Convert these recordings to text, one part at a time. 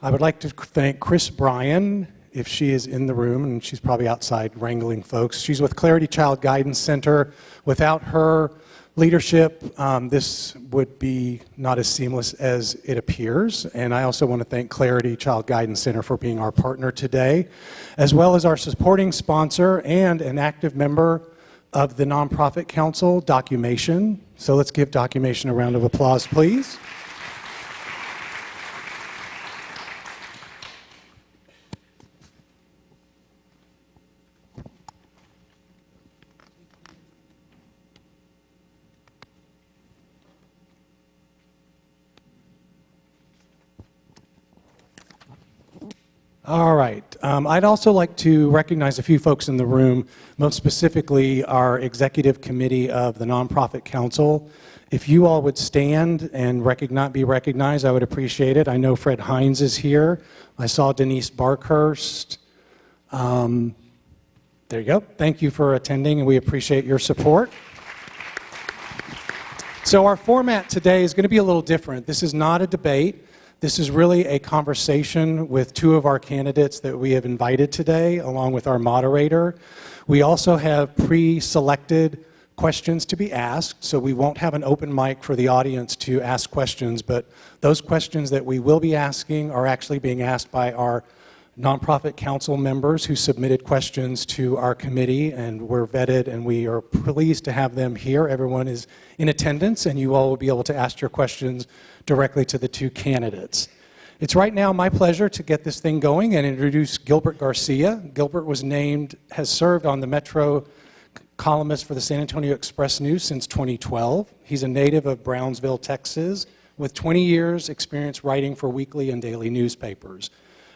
I would like to thank Chris Bryan, if she is in the room, and she's probably outside wrangling folks. She's with Clarity Child Guidance Center. Without her leadership, this would be not as seamless as it appears. And I also want to thank Clarity Child Guidance Center for being our partner today, as well as our supporting sponsor and an active member of the Nonprofit Council, Documation. So let's give Documation a round of applause, please. All right. I'd also like to recognize a few folks in the room, most specifically our executive committee of the Nonprofit Council. If you all would stand and be recognized, I would appreciate it. I know Fred Hines is here. I saw Denise Barkhurst. There you go. Thank you for attending, and we appreciate your support. So our format today is going to be a little different. This is not a debate. This is really a conversation with two of our candidates that we have invited today, along with our moderator. We also have pre-selected questions to be asked, so we won't have an open mic for the audience to ask questions, but those questions that we will be asking are actually being asked by our Nonprofit Council members who submitted questions to our committee, and were vetted, and we are pleased to have them here. Everyone is in attendance, and you all will be able to ask your questions directly to the two candidates. It's right now my pleasure to get this thing going and introduce Gilbert Garcia. Gilbert has served on the Metro columnist for the San Antonio Express News since 2012. He's a native of Brownsville, Texas, with 20 years experience writing for weekly and daily newspapers.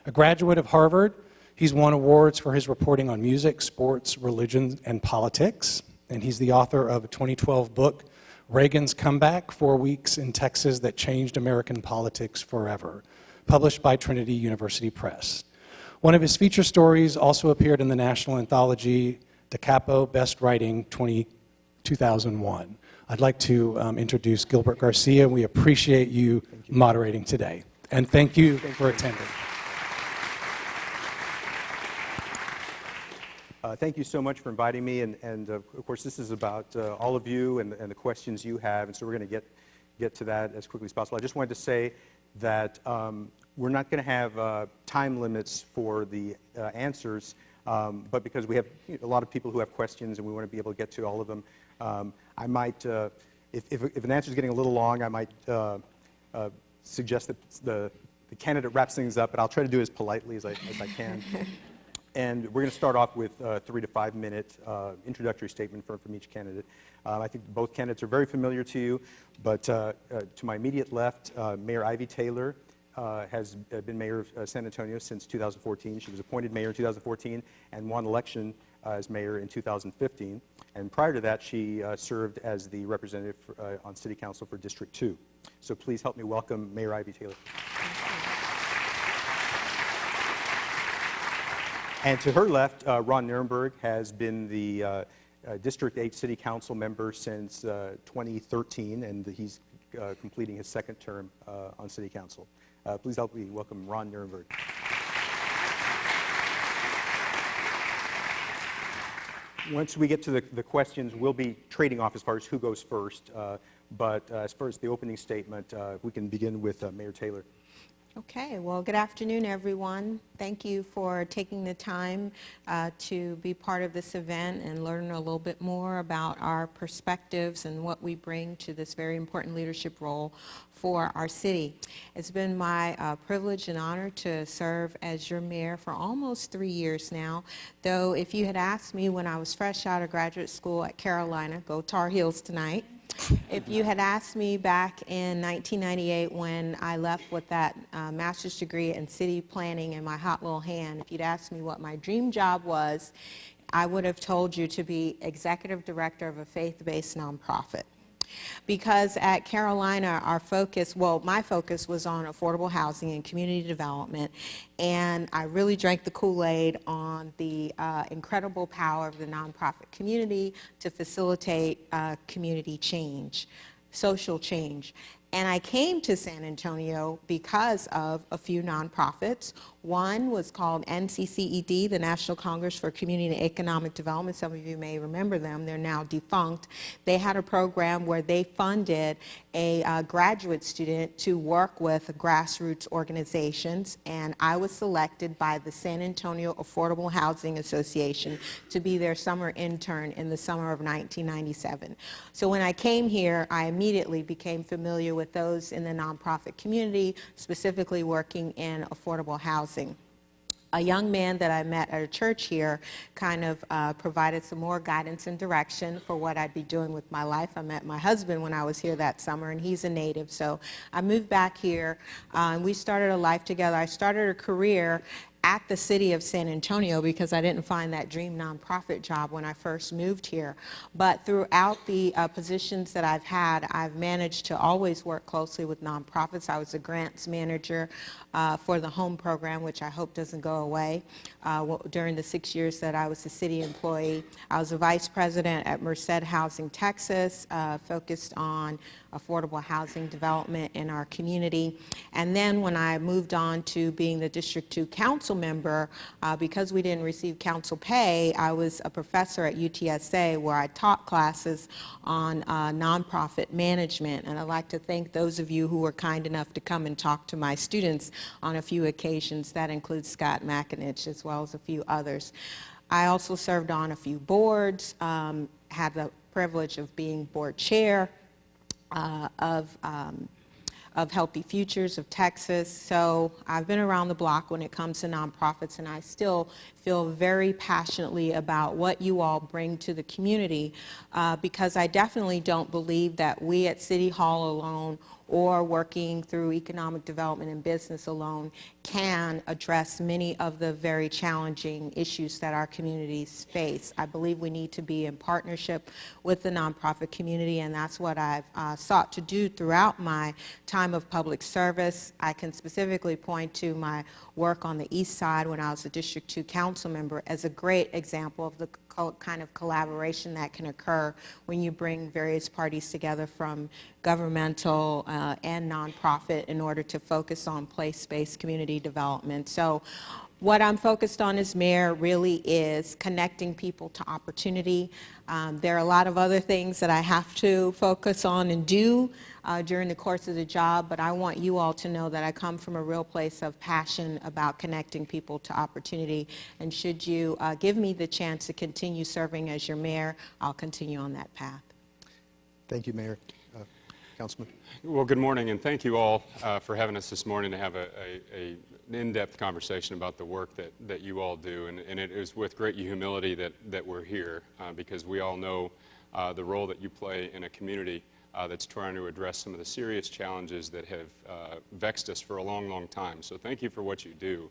A graduate of Harvard, he's won awards for his reporting on music, sports, religion, and politics. And he's the author of a 2012 book, Reagan's Comeback, 4 Weeks in Texas That Changed American Politics Forever, published by Trinity University Press. One of his feature stories also appeared in the national anthology Da Capo Best Writing 2001. I'd like to introduce Gilbert Garcia. We appreciate you moderating today. And thank you for attending. Thank you so much for inviting me, and of course this is about all of you and the questions you have, and so we're going to get to that as quickly as possible. I just wanted to say that we're not going to have time limits for the answers, but because we have a lot of people who have questions and we want to be able to get to all of them, I might, if an answer is getting a little long, I might suggest that the candidate wraps things up, but I'll try to do it as politely as I can. And we're going to start off with a 3 to 5 minute introductory statement from each candidate. I think both candidates are very familiar to you, but to my immediate left, Mayor Ivy Taylor has been mayor of San Antonio since 2014. She was appointed mayor in 2014 and won election as mayor in 2015. And prior to that, she served as the representative on City Council for District 2. So please help me welcome Mayor Ivy Taylor. And to her left, Ron Nirenberg has been the District 8 City Council member since 2013, and he's completing his second term on City Council. Please help me welcome Ron Nirenberg. Once we get to the questions, we'll be trading off as far as who goes first, but as far as the opening statement, we can begin with Mayor Taylor. Okay, well, good afternoon, everyone. Thank you for taking the time to be part of this event and learn a little bit more about our perspectives and what we bring to this very important leadership role for our city. It's been my privilege and honor to serve as your mayor for almost 3 years now, though if you had asked me when I was fresh out of graduate school at Carolina, go Tar Heels tonight, if you had asked me back in 1998 when I left with that master's degree in city planning in my hot little hand, if you'd asked me what my dream job was, I would have told you to be executive director of a faith-based nonprofit. Because at Carolina, our focus, well, my focus was on affordable housing and community development, and I really drank the Kool-Aid on the incredible power of the nonprofit community to facilitate community change, social change. And I came to San Antonio because of a few nonprofits. One was called NCCED, the National Congress for Community and Economic Development. Some of you may remember them. They're now defunct. They had a program where they funded a graduate student to work with grassroots organizations, and I was selected by the San Antonio Affordable Housing Association to be their summer intern in the summer of 1997. So when I came here, I immediately became familiar with those in the nonprofit community, specifically working in affordable housing. A young man that I met at a church here kind of provided some more guidance and direction for what I'd be doing with my life. I met my husband when I was here that summer, and he's a native. So I moved back here, and we started a life together. I started a career at the city of San Antonio because I didn't find that dream nonprofit job when I first moved here. But throughout the positions that I've had, I've managed to always work closely with nonprofits. I was a grants manager for the home program, which I hope doesn't go away. During the 6 years that I was a city employee, I was a vice president at Merced Housing Texas, focused on affordable housing development in our community. And then when I moved on to being the District 2 council member, because we didn't receive council pay, I was a professor at UTSA where I taught classes on nonprofit management. And I'd like to thank those of you who were kind enough to come and talk to my students on a few occasions. That includes Scott McInich as well as a few others. I also served on a few boards, had the privilege of being board chair of Healthy Futures of Texas. So I've been around the block when it comes to nonprofits, and I still feel very passionately about what you all bring to the community, because I definitely don't believe that we at City Hall alone or working through economic development and business alone can address many of the very challenging issues that our communities face. I believe we need to be in partnership with the nonprofit community, and that's what I've sought to do throughout my time of public service. I can specifically point to my work on the East Side when I was a District 2 council member as a great example of the kind of collaboration that can occur when you bring various parties together from governmental and nonprofit in order to focus on place-based community development. So what I'm focused on as mayor really is connecting people to opportunity. There are a lot of other things that I have to focus on and do during the course of the job, but I want you all to know that I come from a real place of passion about connecting people to opportunity. And should you give me the chance to continue serving as your mayor, I'll continue on that path. Thank you, Mayor. Councilman. Well, good morning, and thank you all for having us this morning to have an in-depth conversation about the work that you all do. And it is with great humility that we're here, because we all know the role that you play in a community that's trying to address some of the serious challenges that have vexed us for a long, long time. So thank you for what you do.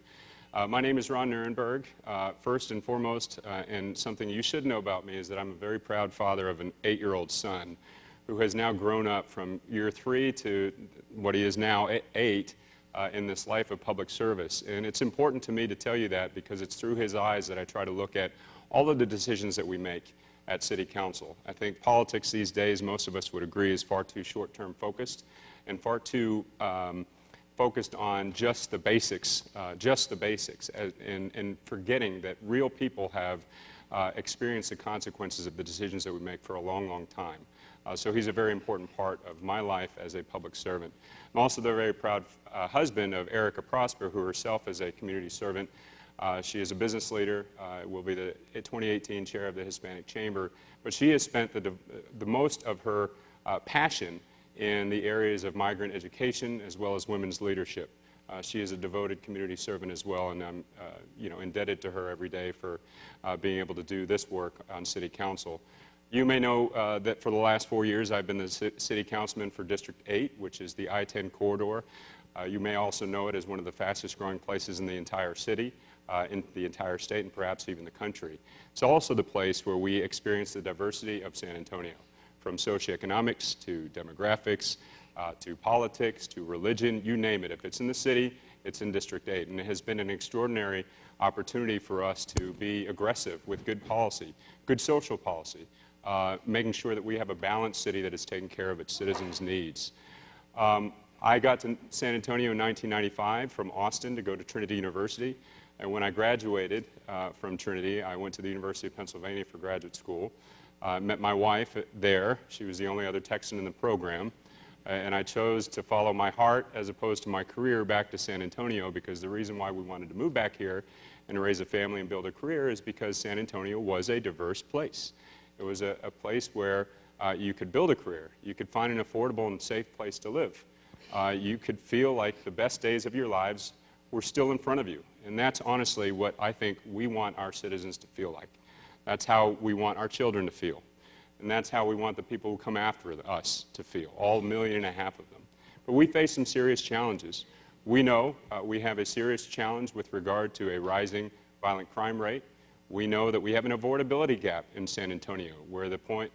My name is Ron Nirenberg. First and foremost, and something you should know about me is that I'm a very proud father of an 8-year-old son who has now grown up from year 3 to what he is now 8 in this life of public service. And it's important to me to tell you that because it's through his eyes that I try to look at all of the decisions that we make at City Council. I think politics these days, most of us would agree, is far too short-term focused and far too focused on just the basics, and forgetting that real people have experienced the consequences of the decisions that we make for a long, long time. So he's a very important part of my life as a public servant. I'm also the very proud husband of Erica Prosper, who herself is a community servant. She is a business leader, will be the 2018 chair of the Hispanic Chamber, but she has spent the most of her passion in the areas of migrant education as well as women's leadership. She is a devoted community servant as well, and I'm indebted to her every day for being able to do this work on City Council. You may know that for the last 4 years I've been the City Councilman for District 8, which is the I-10 corridor. You may also know it as one of the fastest growing places in the entire city, in the entire state, and perhaps even the country. It's also the place where we experience the diversity of San Antonio, from socioeconomics to demographics, to politics, to religion, you name it. If it's in the city, it's in District 8. And it has been an extraordinary opportunity for us to be aggressive with good policy, good social policy, making sure that we have a balanced city that is taking care of its citizens' needs. I got to San Antonio in 1995 from Austin to go to Trinity University. And when I graduated from Trinity, I went to the University of Pennsylvania for graduate school. I met my wife there. She was the only other Texan in the program. And I chose to follow my heart as opposed to my career back to San Antonio, because the reason why we wanted to move back here and raise a family and build a career is because San Antonio was a diverse place. It was a place where you could build a career. You could find an affordable and safe place to live. You could feel like the best days of your lives were still in front of you. And that's honestly what I think we want our citizens to feel like. That's how we want our children to feel. And that's how we want the people who come after us to feel, all 1.5 million of them. But we face some serious challenges. We know we have a serious challenge with regard to a rising violent crime rate. We know that we have an affordability gap in San Antonio, where the point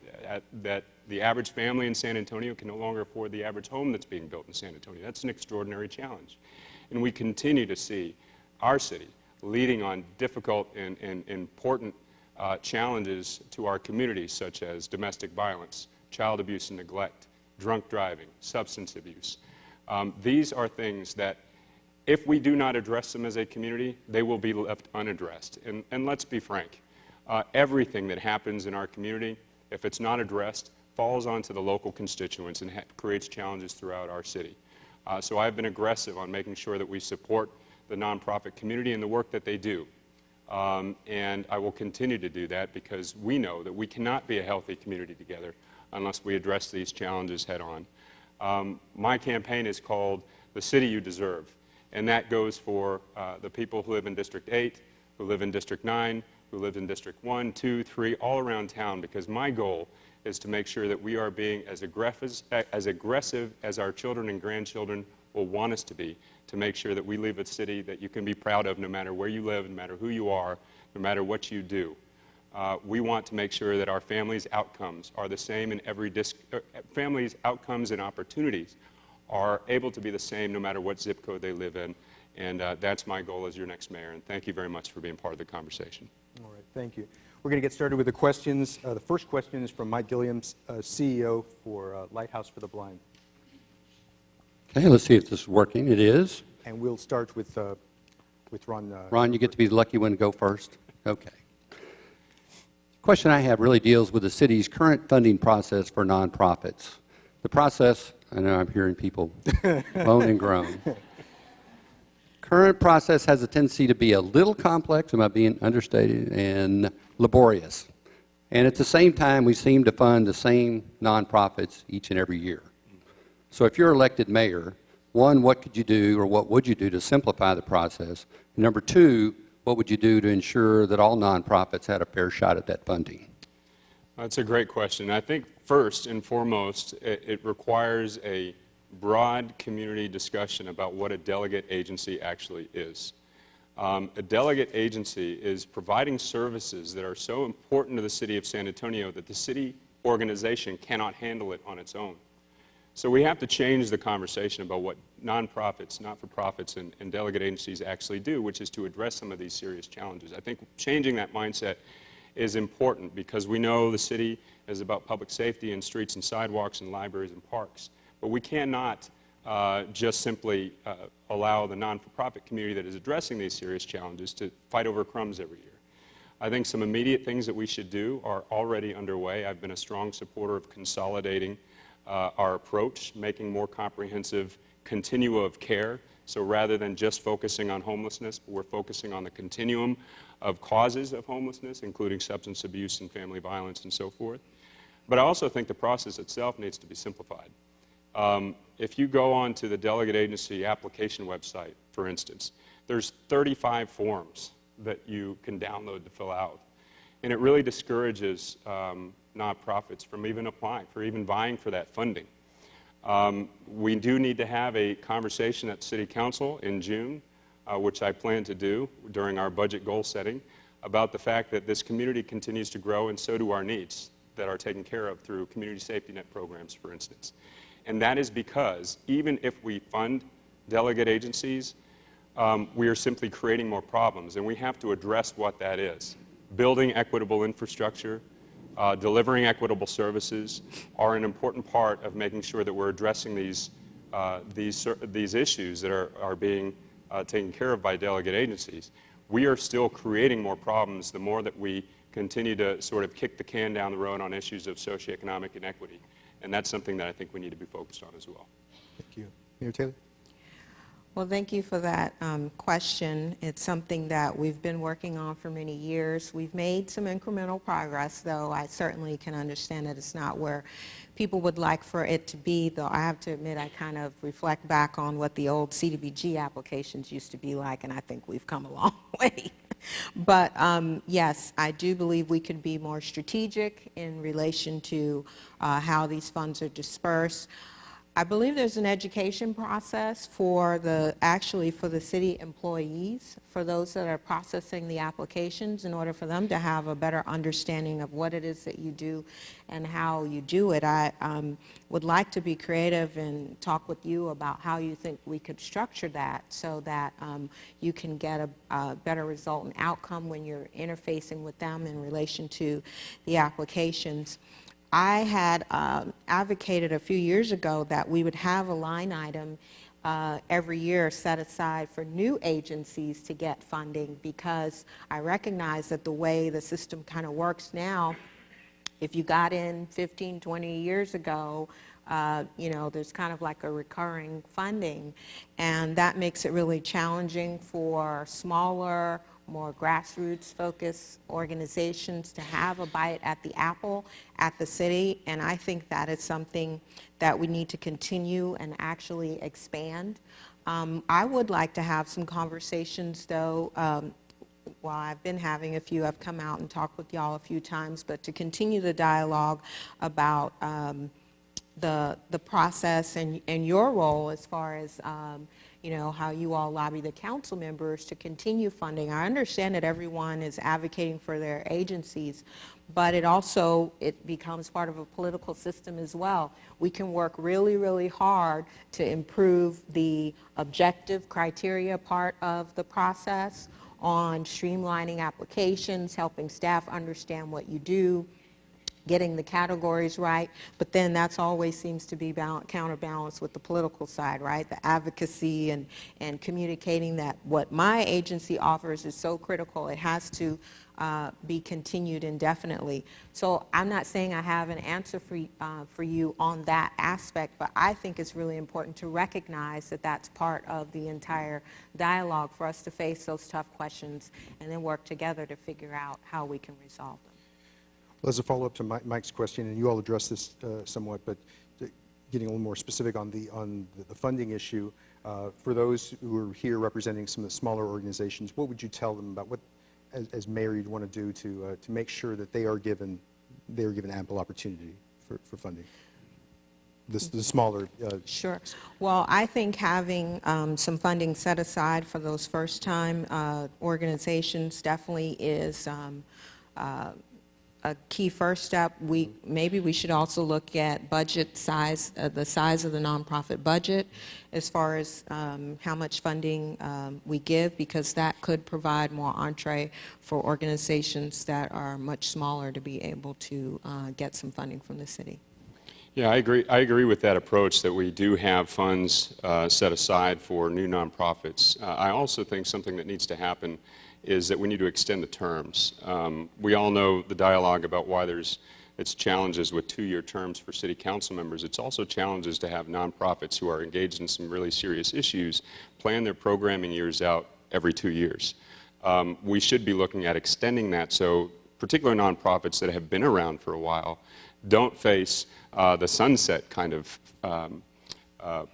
that the average family in San Antonio can no longer afford the average home that's being built in San Antonio. That's an extraordinary challenge. And we continue to see our city leading on difficult and important challenges to our communities, such as domestic violence, child abuse and neglect, drunk driving, substance abuse. These are things that, if we do not address them as a community, they will be left unaddressed. And let's be frank, everything that happens in our community, if it's not addressed, falls onto the local constituents and creates challenges throughout our city. So I've been aggressive on making sure that we support the nonprofit community and the work that they do. And I will continue to do that, because we know that we cannot be a healthy community together unless we address these challenges head on. My campaign is called The City You Deserve, and that goes for the people who live in District 8, who live in District 9, who live in District 1, 2, 3, all around town, because my goal is to make sure that we are being as aggressive as our children and grandchildren will want us to be, to make sure that we leave a city that you can be proud of no matter where you live, no matter who you are, no matter what you do. We want to make sure that our families' outcomes are the same in every families' outcomes and opportunities are able to be the same no matter what zip code they live in. And that's my goal as your next mayor. And thank you very much for being part of the conversation. All right, thank you. We're going to get started with the questions. The first question is from Mike Gilliam, CEO for Lighthouse for the Blind. Okay, let's see if this is working. It is. And we'll start with Ron. Ron, you get to be the lucky one to go first. Okay. The question I have really deals with the city's current funding process for nonprofits. The process, I know I'm hearing people moan and groan. Current process has a tendency to be a little complex, am I being understated, and laborious. And at the same time, we seem to fund the same nonprofits each and every year. So if you're elected mayor, one, what could you do or what would you do to simplify the process? And number two, what would you do to ensure that all nonprofits had a fair shot at that funding? That's a great question. I think first and foremost, it requires a broad community discussion about what a delegate agency actually is. A delegate agency is providing services that are so important to the city of San Antonio that the city organization cannot handle it on its own. So we have to change the conversation about what nonprofits, not-for-profits, and delegate agencies actually do, which is to address some of these serious challenges. I think changing that mindset is important, because we know the city is about public safety and streets and sidewalks and libraries and parks. But we cannot just simply allow the non-for-profit community that is addressing these serious challenges to fight over crumbs every year. I think some immediate things that we should do are already underway. I've been a strong supporter of consolidating our approach, making more comprehensive continua of care. So rather than just focusing on homelessness, we're focusing on the continuum of causes of homelessness, including substance abuse and family violence and so forth. But I also think the process itself needs to be simplified. If you go on to the delegate agency application website, for instance, there's 35 forms that you can download to fill out. And it really discourages nonprofits from even applying, for even vying for that funding. We do need to have a conversation at City Council in June, which I plan to do during our budget goal setting, about the fact that this community continues to grow, and so do our needs that are taken care of through community safety net programs, for instance. And that is because even if we fund delegate agencies, we are simply creating more problems, and we have to address what that is. Building equitable infrastructure, delivering equitable services are an important part of making sure that we're addressing these these issues that are being taken care of by delegate agencies, we are still creating more problems the more that we continue to sort of kick the can down the road on issues of socioeconomic inequity. And that's something that I think we need to be focused on as well. Thank you. Mayor Taylor? Well, thank you for that question. It's something that we've been working on for many years. We've made some incremental progress, though I certainly can understand that it's not where people would like for it to be, though I have to admit I kind of reflect back on what the old CDBG applications used to be like, and I think we've come a long way. But yes, I do believe we could be more strategic in relation to how these funds are dispersed. I believe there's an education process for actually for the city employees, for those that are processing the applications, in order for them to have a better understanding of what it is that you do and how you do it. I would like to be creative and talk with you about how you think we could structure that so that you can get a better result and outcome when you're interfacing with them in relation to the applications. I had advocated a few years ago that we would have a line item every year set aside for new agencies to get funding, because I recognize that the way the system kind of works now, if you got in 15, 20 years ago, you know, there's kind of like a recurring funding, and that makes it really challenging for smaller, more grassroots-focused organizations to have a bite at the apple at the city, and I think that is something that we need to continue and actually expand. I would like to have some conversations, though, well, I've been having a few. I've come out and talked with y'all a few times, but to continue the dialogue about the process and your role as far as you know, how you all lobby the council members to continue funding. I understand that everyone is advocating for their agencies, but it becomes part of a political system as well. We can work really, really hard to improve the objective criteria part of the process on streamlining applications, helping staff understand what you do, getting the categories right, but then that's always seems to be counterbalanced with the political side, right? The advocacy and communicating that what my agency offers is so critical, it has to be continued indefinitely. So I'm not saying I have an answer for you on that aspect, but I think it's really important to recognize that that's part of the entire dialogue for us to face those tough questions and then work together to figure out how we can resolve them. Well, as a follow-up to Mike's question, and you all addressed this somewhat, but getting a little more specific on the funding issue, for those who are here representing some of the smaller organizations, what would you tell them about what, as mayor, you'd want to do to make sure that they are given ample opportunity for funding? The smaller. Sure. Well, I think having some funding set aside for those first-time organizations definitely is a key first step. Maybe we should also look at budget size, the size of the nonprofit budget, as far as how much funding we give, because that could provide more entree for organizations that are much smaller to be able to get some funding from the city. Yeah, I agree with that approach that we do have funds set aside for new nonprofits. I also think something that needs to happen is that we need to extend the terms. We all know the dialogue about why it's challenges with 2-year terms for city council members. It's also challenges to have nonprofits who are engaged in some really serious issues plan their programming years out every 2 years. We should be looking at extending that so particular nonprofits that have been around for a while don't face the sunset kind of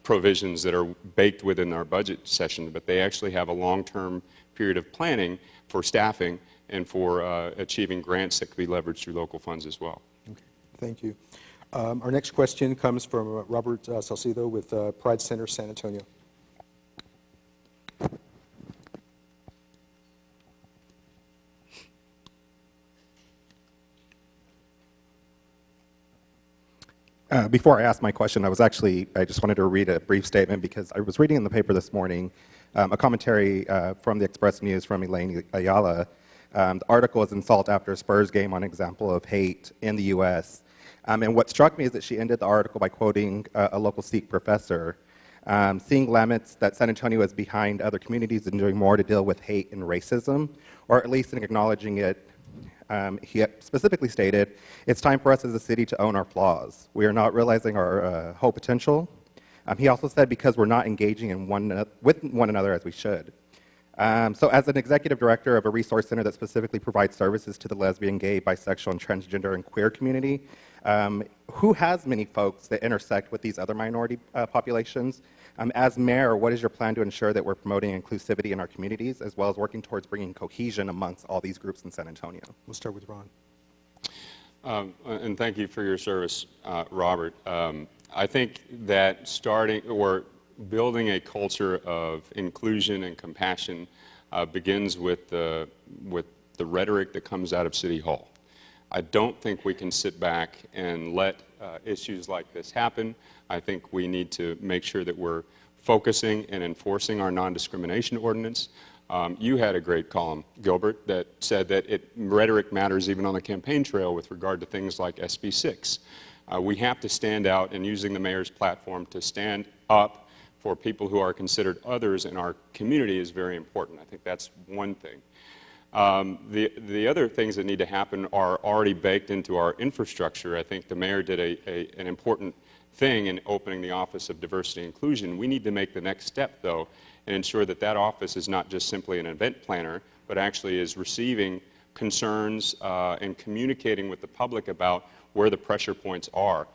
provisions that are baked within our budget session, but they actually have a long-term period of planning for staffing and for achieving grants that could be leveraged through local funds as well. Okay, thank you. Our next question comes from Robert Salcido with Pride Center, San Antonio. Before I ask my question, I just wanted to read a brief statement because I was reading in the paper this morning a commentary from the Express News from Elaine Ayala. The article is in Salt After a Spurs Game on an example of hate in the U.S. And what struck me is that she ended the article by quoting a local Sikh professor. Seeing laments that San Antonio is behind other communities and doing more to deal with hate and racism, or at least in acknowledging it. He specifically stated, "It's time for us as a city to own our flaws. We are not realizing our whole potential." He also said, "Because we're not engaging with one another as we should." So as an executive director of a resource center that specifically provides services to the lesbian, gay, bisexual, and transgender and queer community, who has many folks that intersect with these other minority populations, as mayor, what is your plan to ensure that we're promoting inclusivity in our communities, as well as working towards bringing cohesion amongst all these groups in San Antonio? We'll start with Ron. And thank you for your service, Robert. I think that building a culture of inclusion and compassion begins with the rhetoric that comes out of City Hall. I don't think we can sit back and let issues like this happen. I think we need to make sure that we're focusing and enforcing our non-discrimination ordinance. You had a great column, Gilbert, that said that rhetoric matters even on the campaign trail with regard to things like SB 6. We have to stand out, and using the mayor's platform to stand up for people who are considered others in our community is very important. I think that's one thing. The other things that need to happen are already baked into our infrastructure. I think the mayor did an important thing in opening the Office of Diversity and Inclusion. We need to make the next step, though, and ensure that that office is not just simply an event planner, but actually is receiving concerns and communicating with the public about where the pressure points are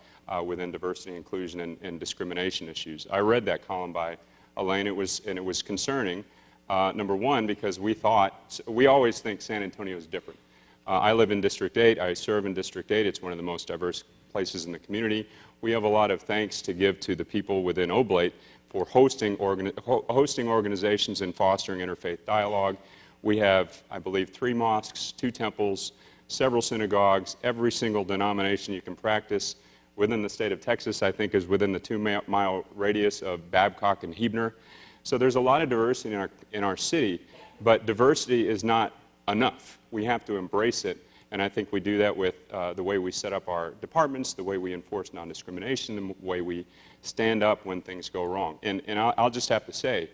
within diversity, inclusion, and discrimination issues. I read that column by Elaine, and it was concerning. Number one, because we always think San Antonio is different. I live in District 8, I serve in District 8, it's one of the most diverse places in the community. We have a lot of thanks to give to the people within Oblate for hosting organizations and fostering interfaith dialogue. We have, I believe, 3 mosques, 2 temples, several synagogues, every single denomination you can practice within the state of Texas, I think, is within the 2-mile radius of Babcock and Huebner. So there's a lot of diversity in our city, but diversity is not enough. We have to embrace it, and I think we do that with the way we set up our departments, the way we enforce non-discrimination, the way we stand up when things go wrong. And I'll just have to say,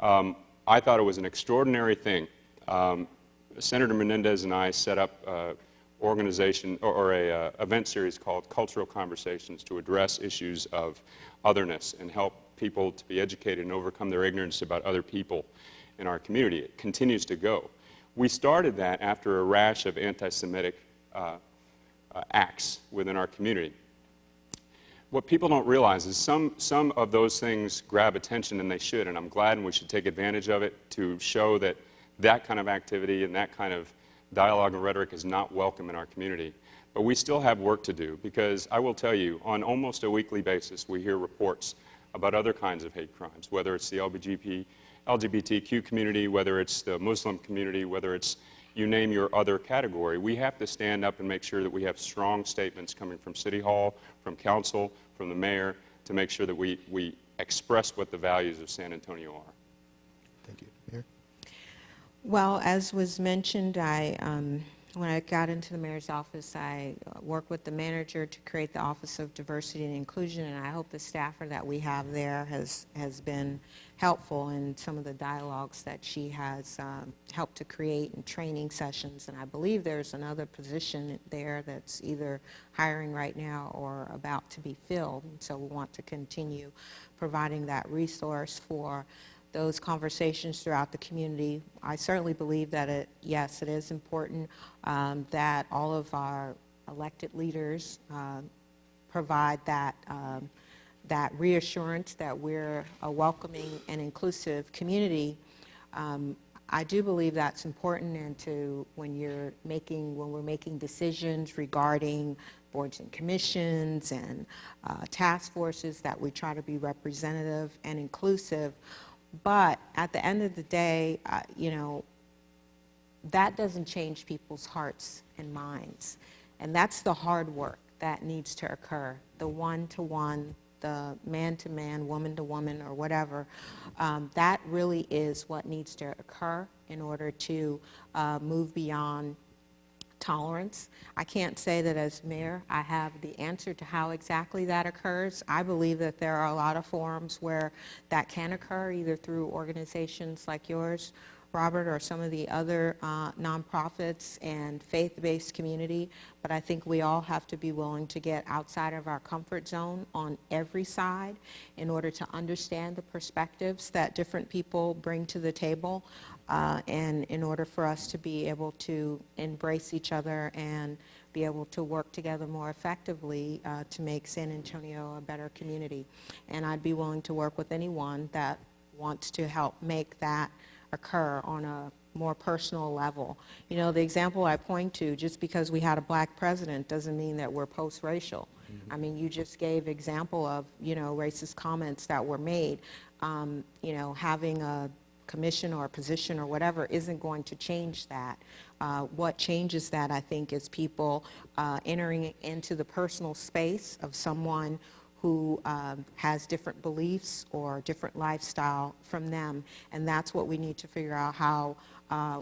I thought it was an extraordinary thing. Senator Menendez and I set up organization or a event series called Cultural Conversations to address issues of otherness and help people to be educated and overcome their ignorance about other people in our community. It continues to go. We started that after a rash of anti-Semitic acts within our community. What people don't realize is some of those things grab attention, and they should, and I'm glad, and we should take advantage of it to show that that kind of activity and that kind of dialogue and rhetoric is not welcome in our community. But we still have work to do, because I will tell you, on almost a weekly basis, we hear reports about other kinds of hate crimes, whether it's the LGBTQ community, whether it's the Muslim community, whether it's you name your other category. We have to stand up and make sure that we have strong statements coming from City Hall, from Council, from the Mayor, to make sure that we express what the values of San Antonio are. Thank you. Mayor? Well, as was mentioned, when I got into the mayor's office, I worked with the manager to create the Office of Diversity and Inclusion, and I hope the staffer that we have there has been helpful in some of the dialogues that she has helped to create and training sessions. And I believe there's another position there that's either hiring right now or about to be filled. And so we want to continue providing that resource for those conversations throughout the community. I certainly believe that yes, it is important that all of our elected leaders provide that reassurance that we're a welcoming and inclusive community. I do believe that's important, and when we're making decisions regarding boards and commissions and task forces, that we try to be representative and inclusive. But at the end of the day, that doesn't change people's hearts and minds. And that's the hard work that needs to occur, the one-to-one, the man-to-man, woman-to-woman, or whatever. That really is what needs to occur in order to move beyond tolerance. I can't say that as mayor I have the answer to how exactly that occurs. I believe that there are a lot of forums where that can occur, either through organizations like yours, Robert, or some of the other nonprofits and faith-based community, but I think we all have to be willing to get outside of our comfort zone on every side in order to understand the perspectives that different people bring to the table, and in order for us to be able to embrace each other and be able to work together more effectively to make San Antonio a better community. And I'd be willing to work with anyone that wants to help make that occur on a more personal level. You know, the example I point to, just because we had a black president doesn't mean that we're post-racial. I mean, you just gave example of, you know, racist comments that were made. You know, having a commission or a position or whatever isn't going to change that. What changes that, I think, is people entering into the personal space of someone who has different beliefs or different lifestyle from them, and that's what we need to figure out how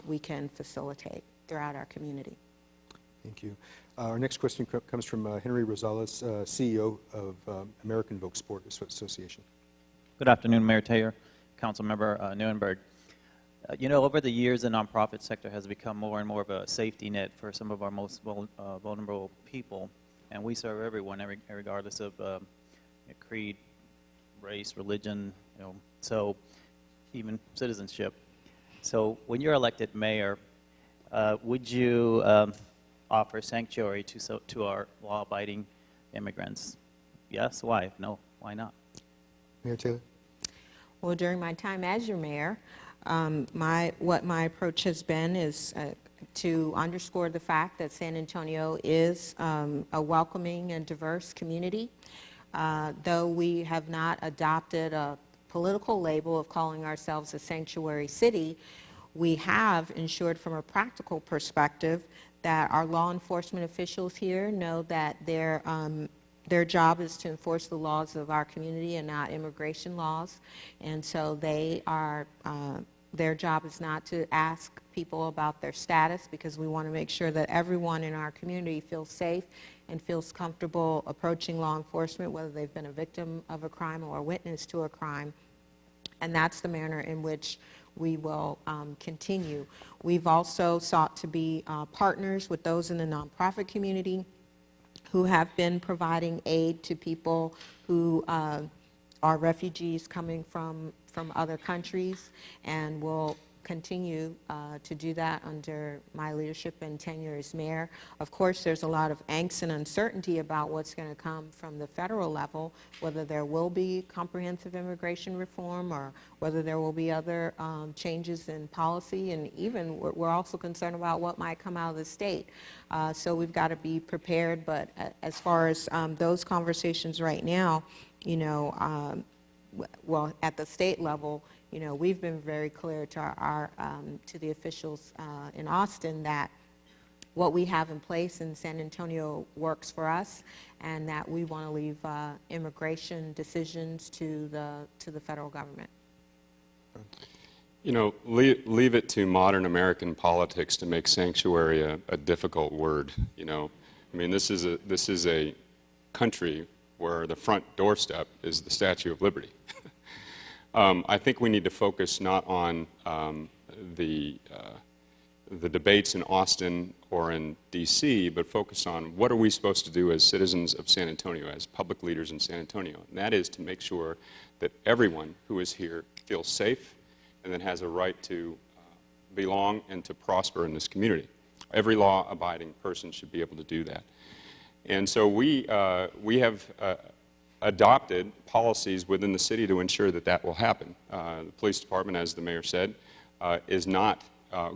we can facilitate throughout our community. Thank you. Our next question comes from Henry Rosales, CEO of American Vogue Sport Association. Good afternoon, Mayor Taylor, Councilmember Neuenberg. You know, over the years, the nonprofit sector has become more and more of a safety net for some of our most vulnerable people, and we serve everyone, regardless of creed, race, religion, you know, so even citizenship. So when you're elected mayor, would you offer sanctuary to our law-abiding immigrants? Yes, why? No, why not? Mayor Taylor? Well, during my time as your mayor, what my approach has been is to underscore the fact that San Antonio is a welcoming and diverse community. Though we have not adopted a political label of calling ourselves a sanctuary city, we have ensured from a practical perspective that our law enforcement officials here know that their job is to enforce the laws of our community and not immigration laws. And so their job is not to ask people about their status, because we want to make sure that everyone in our community feels safe and feels comfortable approaching law enforcement, whether they've been a victim of a crime or a witness to a crime. And that's the manner in which we will continue. We've also sought to be partners with those in the nonprofit community who have been providing aid to people who are refugees coming from other countries, and will continue to do that under my leadership and tenure as mayor. Of course, there's a lot of angst and uncertainty about what's going to come from the federal level, whether there will be comprehensive immigration reform or whether there will be other changes in policy, and even we're also concerned about what might come out of the state. So we've got to be prepared, but as far as those conversations right now, you know, well, at the state level, you know, we've been very clear to to the officials in Austin that what we have in place in San Antonio works for us, and that we want to leave immigration decisions to the federal government. You know, leave it to modern American politics to make sanctuary a difficult word. You know, I mean, this is a country where the front doorstep is the Statue of Liberty. I think we need to focus not on the debates in Austin or in D.C., but focus on what are we supposed to do as citizens of San Antonio, as public leaders in San Antonio, and that is to make sure that everyone who is here feels safe and then has a right to belong and to prosper in this community. Every law-abiding person should be able to do that. And so we have adopted policies within the city to ensure that that will happen. The police department, as the mayor said, is not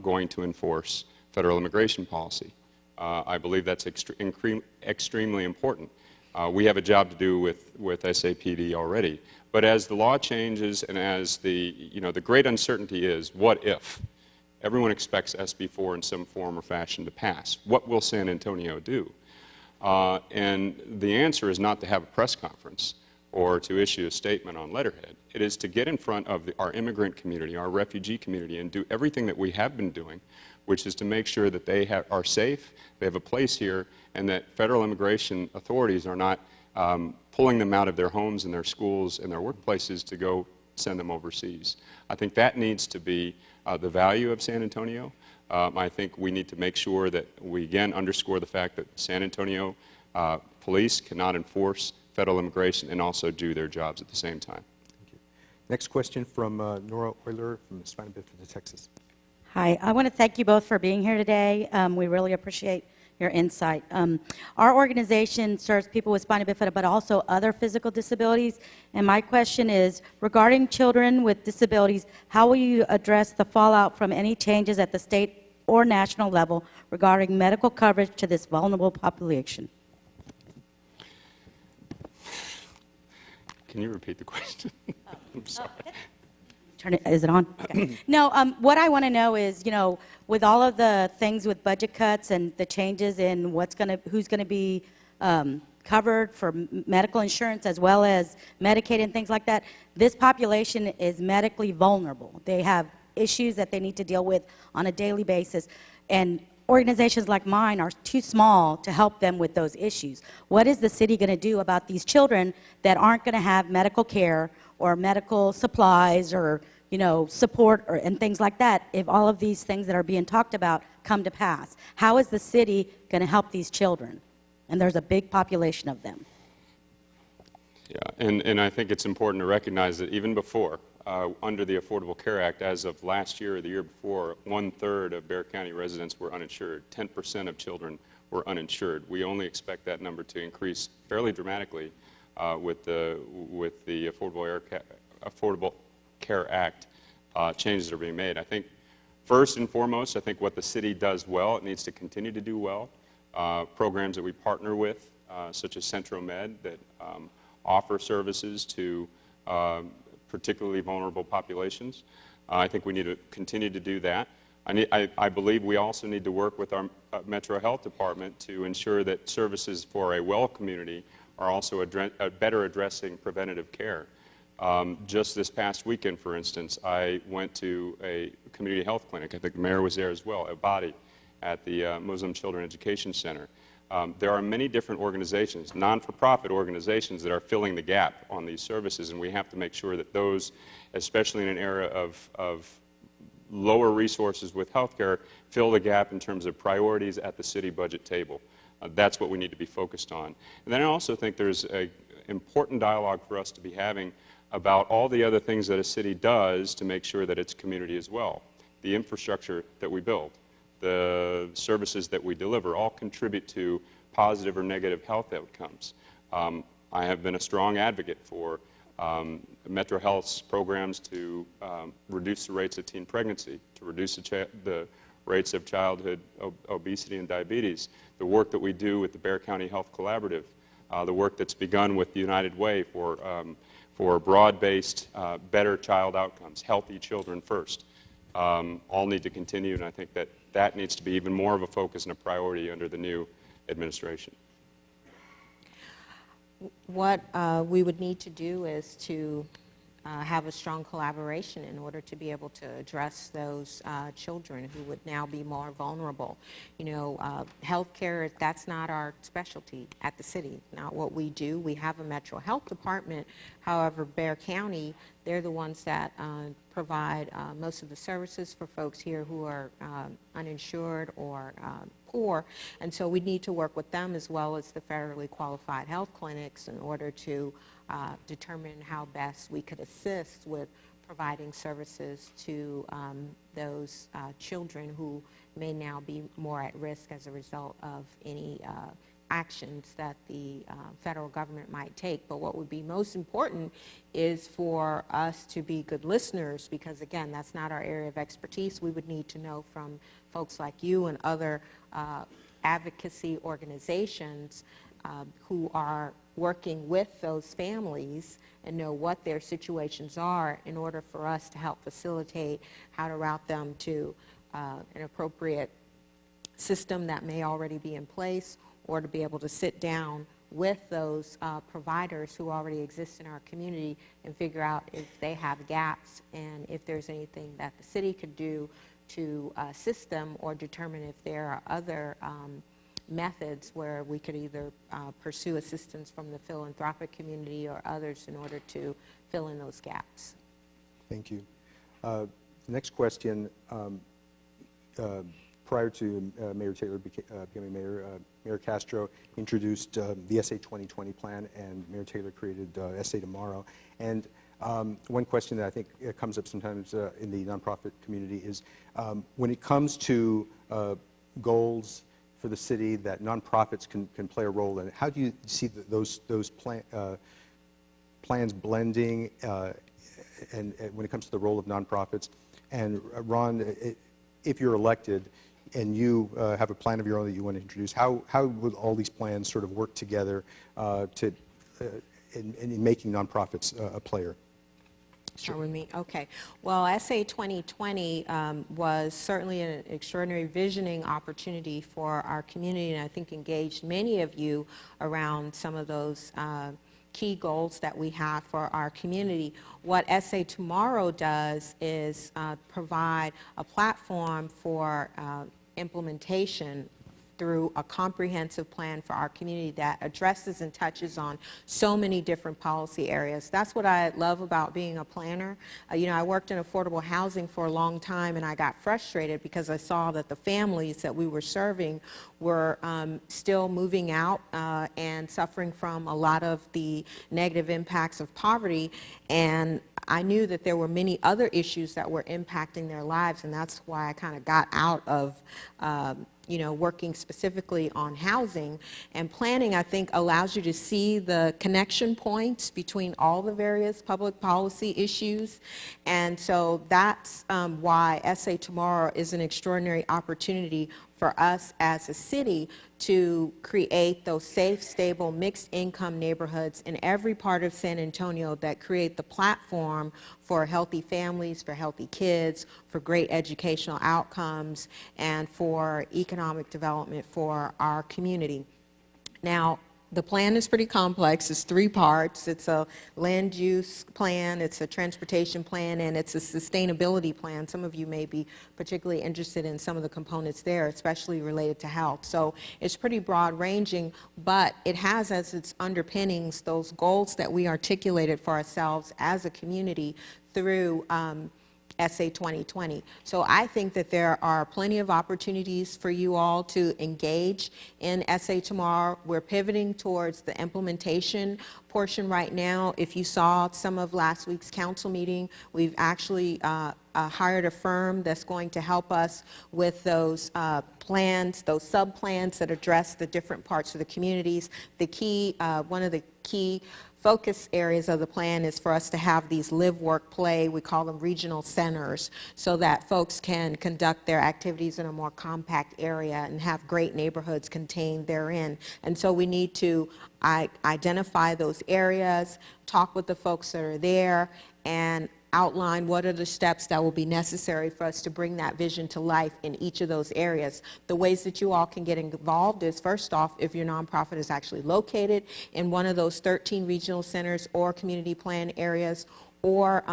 going to enforce federal immigration policy. I believe that's extremely important. We have a job to do with SAPD already. But as the law changes and as the great uncertainty is, what if? Everyone expects SB4 in some form or fashion to pass. What will San Antonio do? And the answer is not to have a press conference. or to issue a statement on letterhead. It is to get in front of our immigrant community, our refugee community, and do everything that we have been doing, which is to make sure that they are safe, they have a place here, and that federal immigration authorities are not pulling them out of their homes and their schools and their workplaces to go send them overseas. I think that needs to be the value of San Antonio. I think we need to make sure that we again underscore the fact that San Antonio police cannot enforce federal immigration and also do their jobs at the same time. Thank you. Next question from Nora Euler from Spina Bifida, Texas. Hi, I want to thank you both for being here today. We really appreciate your insight. Our organization serves people with spina bifida, but also other physical disabilities. And my question is, regarding children with disabilities, how will you address the fallout from any changes at the state or national level regarding medical coverage to this vulnerable population? Can you repeat the question? I'm sorry. Is it on? Okay. No, what I want to know is, you know, with all of the things with budget cuts and the changes in who's going to be covered for medical insurance as well as Medicaid and things like that, this population is medically vulnerable. They have issues that they need to deal with on a daily basis, and organizations like mine are too small to help them with those issues. What is the city going to do about these children that aren't going to have medical care or medical supplies or, you know, support and things like that if all of these things that are being talked about come to pass? How is the city going to help these children? And there's a big population of them. Yeah, and I think it's important to recognize that even before, under the Affordable Care Act, as of last year or the year before, 1/3 of Bexar County residents were uninsured. 10% of children were uninsured. We only expect that number to increase fairly dramatically with the Affordable Care Act changes that are being made. I think first and foremost, I think what the city does well, it needs to continue to do well. Programs that we partner with, such as Centro Med, that offer services to particularly vulnerable populations. I think we need to continue to do that. I believe we also need to work with our Metro Health Department to ensure that services for a well community are also better addressing preventative care. Just this past weekend, for instance, I went to a community health clinic. I think the mayor was there as well, at Badi, at the Muslim Children Education Center. There are many different organizations, non-for-profit organizations, that are filling the gap on these services, and we have to make sure that those, especially in an era of lower resources with healthcare, fill the gap in terms of priorities at the city budget table. That's what we need to be focused on. And then I also think there's an important dialogue for us to be having about all the other things that a city does to make sure that it's community as well. The infrastructure that we build, the services that we deliver, all contribute to positive or negative health outcomes. I have been a strong advocate for Metro Health's programs to reduce the rates of teen pregnancy, to reduce the rates of childhood obesity and diabetes, the work that we do with the Bexar County Health Collaborative, the work that's begun with the United Way for broad-based, better child outcomes, healthy children first, all need to continue, and I think that needs to be even more of a focus and a priority under the new administration. What we would need to do is to have a strong collaboration in order to be able to address those children who would now be more vulnerable. You know, healthcare, that's not our specialty at the city, not what we do. We have a Metro Health Department. However, Bexar County, they're the ones that provide most of the services for folks here who are uninsured or poor, and so we need to work with them as well as the federally qualified health clinics in order to determine how best we could assist with providing services to those children who may now be more at risk as a result of any actions that the federal government might take. But what would be most important is for us to be good listeners, because again, that's not our area of expertise. We would need to know from folks like you and other advocacy organizations who are working with those families and know what their situations are in order for us to help facilitate how to route them to an appropriate system that may already be in place, or to be able to sit down with those providers who already exist in our community and figure out if they have gaps and if there's anything that the city could do to assist them, or determine if there are other methods where we could either pursue assistance from the philanthropic community or others in order to fill in those gaps. Thank you. The next question, prior to Mayor Taylor becoming mayor, Mayor Castro introduced the SA 2020 plan, and Mayor Taylor created SA Tomorrow. And one question that I think comes up sometimes in the nonprofit community is when it comes to goals for the city that nonprofits can play a role in, how do you see those plans blending and when it comes to the role of nonprofits? And Ron, if you're elected and you have a plan of your own that you want to introduce, how will all these plans sort of work together in making nonprofits a player? Start with me? Okay. Well, SA 2020 was certainly an extraordinary visioning opportunity for our community, and I think engaged many of you around some of those key goals that we have for our community. What SA Tomorrow does is provide a platform for implementation through a comprehensive plan for our community that addresses and touches on so many different policy areas. That's what I love about being a planner. You know, I worked in affordable housing for a long time, and I got frustrated because I saw that the families that we were serving were still moving out and suffering from a lot of the negative impacts of poverty. And I knew that there were many other issues that were impacting their lives, and that's why I kind of got out of you know, working specifically on housing. And planning, I think, allows you to see the connection points between all the various public policy issues. And so that's why SA Tomorrow is an extraordinary opportunity for us as a city to create those safe, stable, mixed-income neighborhoods in every part of San Antonio that create the platform for healthy families, for healthy kids, for great educational outcomes, and for economic development for our community. Now, the plan is pretty complex. It's 3 parts. It's a land use plan, it's a transportation plan, and it's a sustainability plan. Some of you may be particularly interested in some of the components there, especially related to health. So it's pretty broad ranging, but it has as its underpinnings those goals that we articulated for ourselves as a community through SA 2020. So I think that there are plenty of opportunities for you all to engage in SA Tomorrow. We're pivoting towards the implementation portion right now. If you saw some of last week's council meeting, we've actually hired a firm that's going to help us with those plans, those sub-plans that address the different parts of the communities. The key, one of the key focus areas of the plan is for us to have these live, work, play, we call them regional centers, so that folks can conduct their activities in a more compact area and have great neighborhoods contained therein. And so we need to identify those areas, talk with the folks that are there, and outline what are the steps that will be necessary for us to bring that vision to life in each of those areas. The ways that you all can get involved is, first off, if your nonprofit is actually located in one of those 13 regional centers or community plan areas, or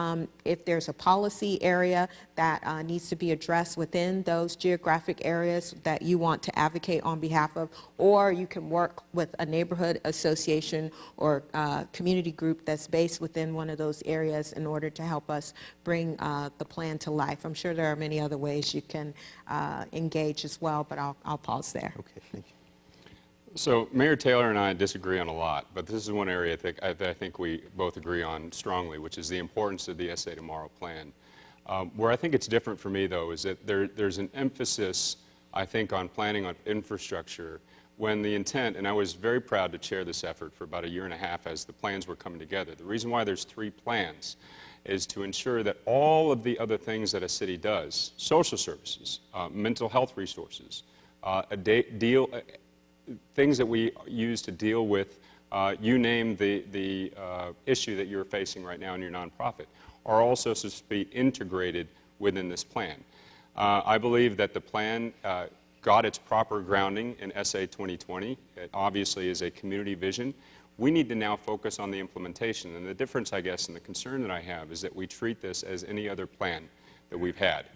if there's a policy area that needs to be addressed within those geographic areas that you want to advocate on behalf of, or you can work with a neighborhood association or community group that's based within one of those areas in order to help us bring the plan to life. I'm sure there are many other ways you can engage as well, but I'll pause there. Okay, thank you. So Mayor Taylor and I disagree on a lot, but this is one area that I think we both agree on strongly, which is the importance of the SA Tomorrow plan. Where I think it's different for me, though, is that there's an emphasis, I think, on planning on infrastructure when the intent, and I was very proud to chair this effort for about 1.5 years as the plans were coming together. The reason why there's 3 plans is to ensure that all of the other things that a city does, social services, mental health resources, things that we use to deal with, you name the issue that you're facing right now in your nonprofit, are also supposed to be integrated within this plan. I believe that the plan got its proper grounding in SA 2020. It obviously is a community vision. We need to now focus on the implementation. And the difference, I guess, and the concern that I have is that we treat this as any other plan that we've had.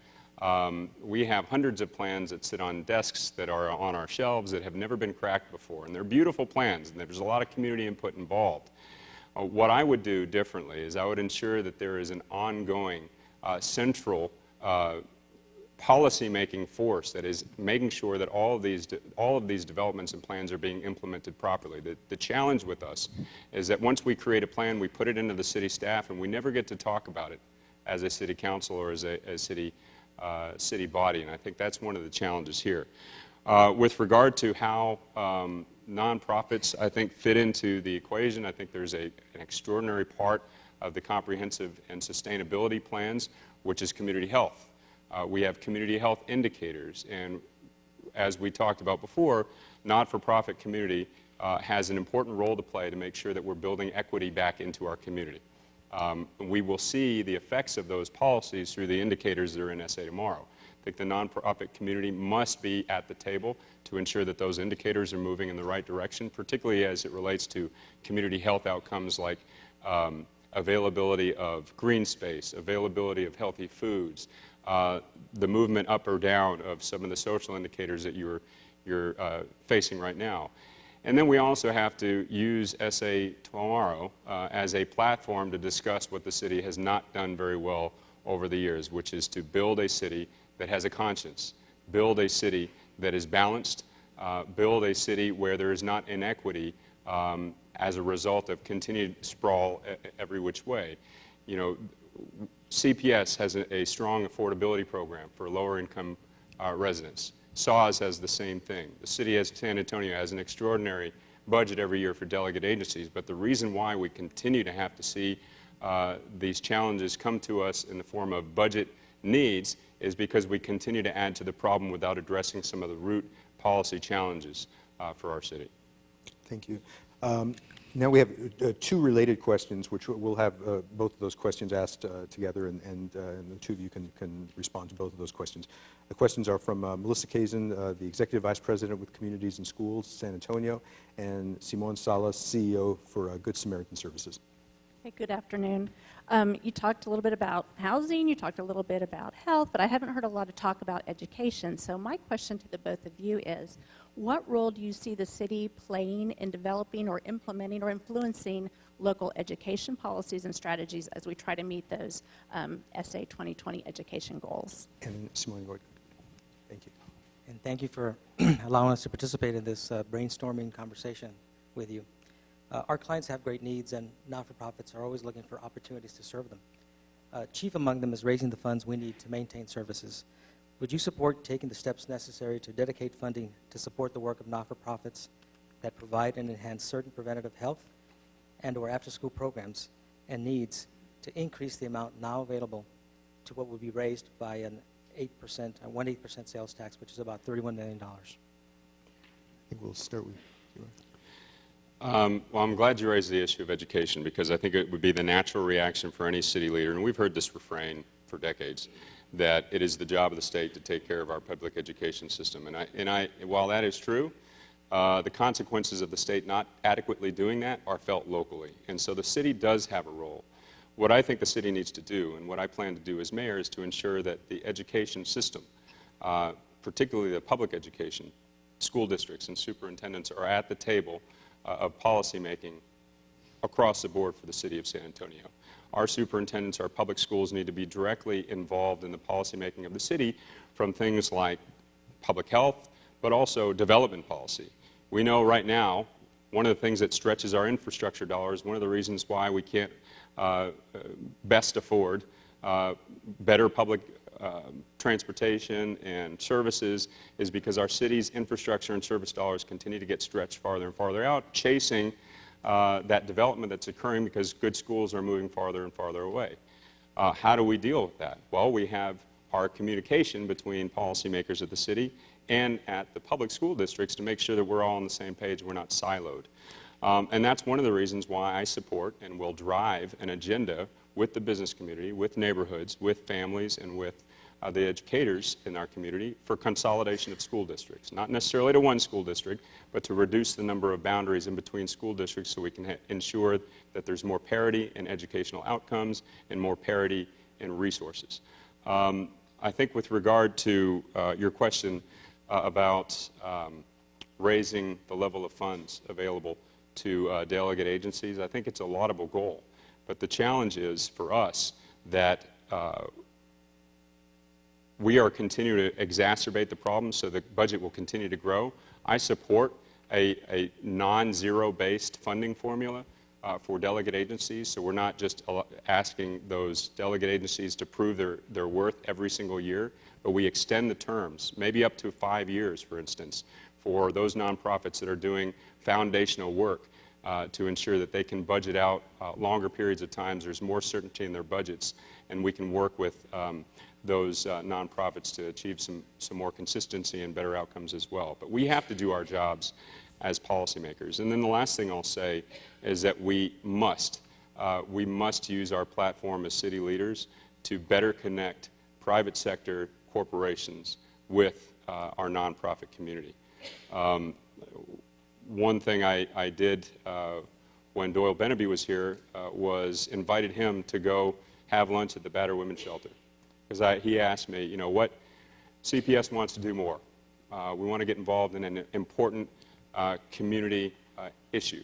We have hundreds of plans that sit on desks that are on our shelves that have never been cracked before. And they're beautiful plans, and there's a lot of community input involved. What I would do differently is I would ensure that there is an ongoing central policy-making force that is making sure that all of these developments and plans are being implemented properly. The challenge with us is that once we create a plan, we put it into the city staff, and we never get to talk about it as a city council or as a city body, and I think that's one of the challenges here. With regard to how nonprofits, I think, fit into the equation, I think there's an extraordinary part of the comprehensive and sustainability plans, which is community health. We have community health indicators, and as we talked about before, not-for-profit community has an important role to play to make sure that we're building equity back into our community. We will see the effects of those policies through the indicators that are in SA tomorrow. I think the nonprofit community must be at the table to ensure that those indicators are moving in the right direction, particularly as it relates to community health outcomes like availability of green space, availability of healthy foods, the movement up or down of some of the social indicators that you're facing right now. And then we also have to use SA tomorrow as a platform to discuss what the city has not done very well over the years, which is to build a city that has a conscience, build a city that is balanced, build a city where there is not inequity as a result of continued sprawl every which way. You know, CPS has a strong affordability program for lower income residents. SAWS has the same thing. The city of San Antonio has an extraordinary budget every year for delegate agencies, but the reason why we continue to have to see these challenges come to us in the form of budget needs is because we continue to add to the problem without addressing some of the root policy challenges for our city. Thank you. Now we have two related questions, which we'll have both of those questions asked together, and the two of you can respond to both of those questions. The questions are from Melissa Kazin, the Executive Vice President with Communities and Schools, San Antonio, and Simon Salas, CEO for Good Samaritan Services. Hey, good afternoon. You talked a little bit about housing, you talked a little bit about health, but I haven't heard a lot of talk about education. So my question to the both of you is, what role do you see the city playing in developing or implementing or influencing local education policies and strategies as we try to meet those SA 2020 education goals? And Simone, go ahead. Thank you. And thank you for allowing us to participate in this brainstorming conversation with you. Our clients have great needs, and not-for-profits are always looking for opportunities to serve them. Chief among them is raising the funds we need to maintain services. Would you support taking the steps necessary to dedicate funding to support the work of not-for-profits that provide and enhance certain preventative health and or after-school programs and needs to increase the amount now available to what would be raised by an 1.8% sales tax, which is about $31 million? I think we'll start with you. Well, I'm glad you raised the issue of education because I think it would be the natural reaction for any city leader, and we've heard this refrain for decades, that it is the job of the state to take care of our public education system. And while that is true, the consequences of the state not adequately doing that are felt locally. And so the city does have a role. What I think the city needs to do, and what I plan to do as mayor, is to ensure that the education system, particularly the public education, school districts and superintendents are at the table of policymaking across the board for the city of San Antonio. Our superintendents, our public schools need to be directly involved in the policymaking of the city from things like public health, but also development policy. We know right now one of the things that stretches our infrastructure dollars, one of the reasons why we can't best afford better public transportation and services is because our city's infrastructure and service dollars continue to get stretched farther and farther out, chasing that development that's occurring because good schools are moving farther and farther away. How do we deal with that? Well, we have our communication between policymakers at the city and at the public school districts to make sure that we're all on the same page, we're not siloed. And that's one of the reasons why I support and will drive an agenda with the business community, with neighborhoods, with families, and with the educators in our community for consolidation of school districts, not necessarily to one school district, but to reduce the number of boundaries in between school districts so we can ensure that there's more parity in educational outcomes and more parity in resources. I think with regard to your question about raising the level of funds available to delegate agencies, I think it's a laudable goal. But the challenge is for us that we are continuing to exacerbate the problem so the budget will continue to grow. I support a non-zero based funding formula for delegate agencies, so we're not just asking those delegate agencies to prove their worth every single year, but we extend the terms, maybe up to 5 years, for instance, for those nonprofits that are doing foundational work to ensure that they can budget out longer periods of time. There's more certainty in their budgets, and we can work with those nonprofits to achieve some more consistency and better outcomes as well. But we have to do our jobs as policymakers. And then the last thing I'll say is that we must use our platform as city leaders to better connect private sector corporations with our nonprofit community. One thing I did when Doyle Beneby was here was invited him to go have lunch at the battered women's shelter. Because he asked me, you know, what CPS wants to do more. We want to get involved in an important community issue.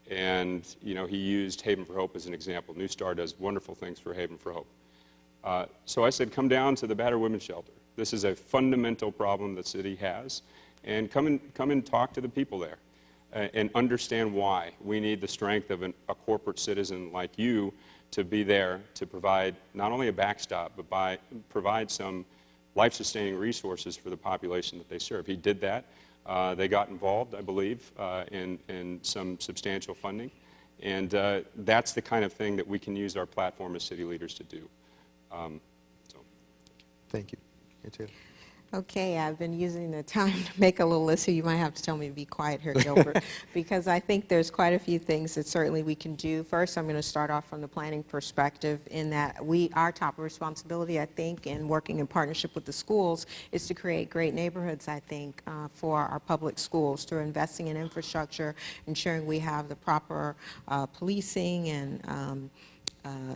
And, you know, he used Haven for Hope as an example. New Star does wonderful things for Haven for Hope. So I said, come down to the battered women's shelter. This is a fundamental problem the city has. And come and talk to the people there and understand why we need the strength of a corporate citizen like you to be there to provide not only a backstop, but provide some life-sustaining resources for the population that they serve. He did that. They got involved, I believe, in some substantial funding. And that's the kind of thing that we can use our platform as city leaders to do. Thank you. You too. Okay, I've been using the time to make a little list, so you might have to tell me to be quiet here, Gilbert, because I think there's quite a few things that certainly we can do. First, I'm going to start off from the planning perspective in that our top responsibility, I think, in working in partnership with the schools is to create great neighborhoods, I think, for our public schools through investing in infrastructure, ensuring we have the proper policing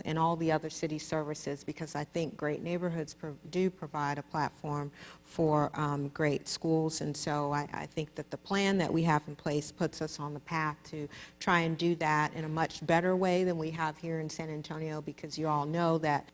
and all the other city services, because I think great neighborhoods do provide a platform for great schools. And so I think that the plan that we have in place puts us on the path to try and do that in a much better way than we have here in San Antonio, because you all know that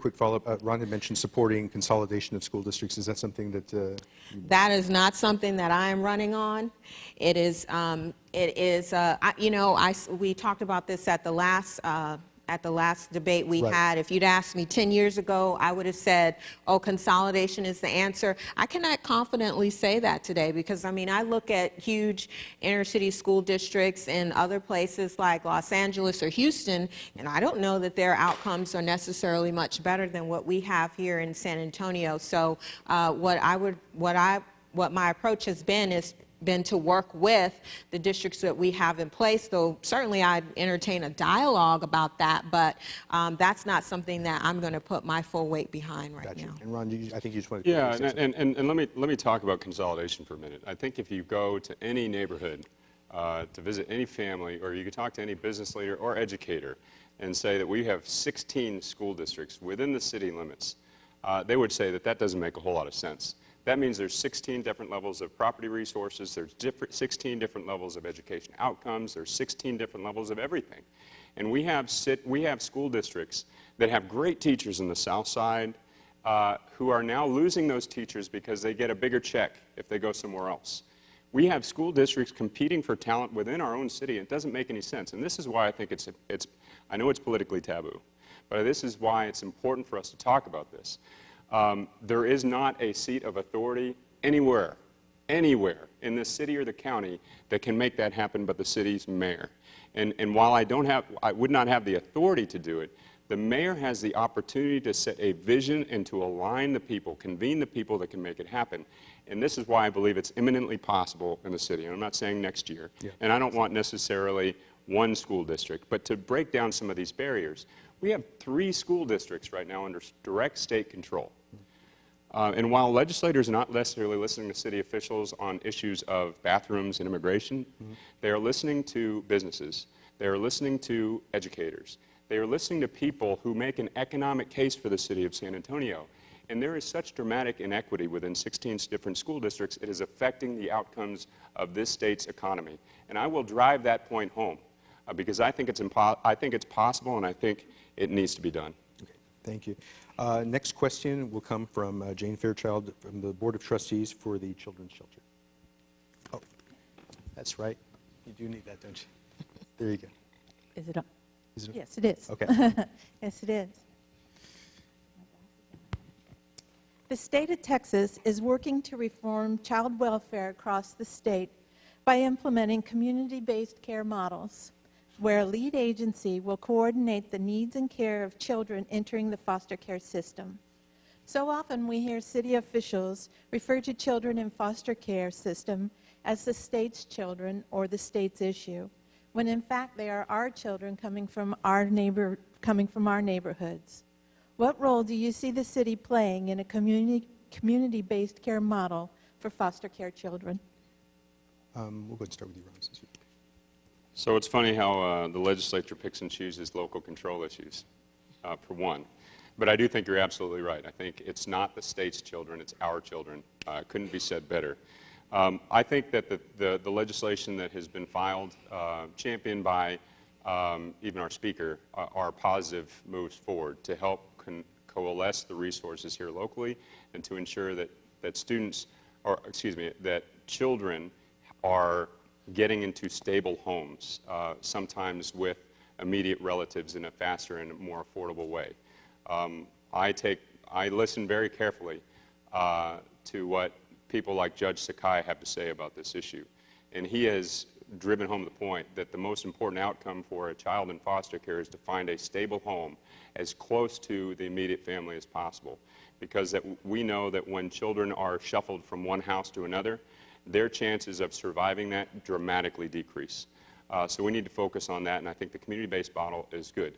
quick follow-up. Ron had mentioned supporting consolidation of school districts. Is that something that... That is not something that I am running on. It is, we talked about this at the last debate we Right. had. If you'd asked me 10 years ago, I would have said, oh, consolidation is the answer. I cannot confidently say that today because, I mean, I look at huge inner city school districts in other places like Los Angeles or Houston, and I don't know that their outcomes are necessarily much better than what we have here in San Antonio. So what my approach has been to work with the districts that we have in place, though certainly I'd entertain a dialogue about that, but that's not something that I'm going to put my full weight behind right Gotcha. now. And Ron, I think you just wanted to... Yeah, and let me talk about consolidation for a minute. I think if you go to any neighborhood to visit any family, or you could talk to any business leader or educator and say that we have 16 school districts within the city limits, they would say that that doesn't make a whole lot of sense. That means there's 16 different levels of property resources, there's 16 different levels of education outcomes, there's 16 different levels of everything. And we have school districts that have great teachers in the South Side who are now losing those teachers because they get a bigger check if they go somewhere else. We have school districts competing for talent within our own city. It doesn't make any sense. And this is why I think I know it's politically taboo, but this is why it's important for us to talk about this. There is not a seat of authority anywhere in the city or the county that can make that happen but the city's mayor. And while I would not have the authority to do it, the mayor has the opportunity to set a vision and to align the people, convene the people that can make it happen. And this is why I believe it's imminently possible in the city. And I'm not saying next year. Yeah. And I don't want necessarily one school district, but to break down some of these barriers. We have 3 school districts right now under direct state control. And while legislators are not necessarily listening to city officials on issues of bathrooms and immigration, they are listening to businesses. They are listening to educators. They are listening to people who make an economic case for the city of San Antonio. And there is such dramatic inequity within 16 different school districts, it is affecting the outcomes of this state's economy. And I will drive that point home because I think it's possible and I think it needs to be done. Okay, thank you. Next question will come from Jane Fairchild from the Board of Trustees for the Children's Shelter. Oh, that's right. You do need that, don't you? There you go. Is it on? Is it? Yes, it is. Okay. Yes, it is. The state of Texas is working to reform child welfare across the state by implementing community-based care models, where a lead agency will coordinate the needs and care of children entering the foster care system. So often we hear city officials refer to children in foster care system as the state's children or the state's issue, when in fact they are our children coming from our neighborhoods. What role do you see the city playing in a community-based care model for foster care children? We'll go ahead and start with you, Ron. So it's funny how the legislature picks and chooses local control issues, for one. But I do think you're absolutely right. I think it's not the state's children, it's our children. Couldn't be said better. I think that the legislation that has been filed, championed by even our speaker, are positive moves forward to help coalesce the resources here locally and to ensure that that children are getting into stable homes, sometimes with immediate relatives in a faster and more affordable way. I listen very carefully to what people like Judge Sakai have to say about this issue. And he has driven home the point that the most important outcome for a child in foster care is to find a stable home as close to the immediate family as possible. Because we know that when children are shuffled from one house to another, their chances of surviving that dramatically decrease. So we need to focus on that, and I think the community-based model is good.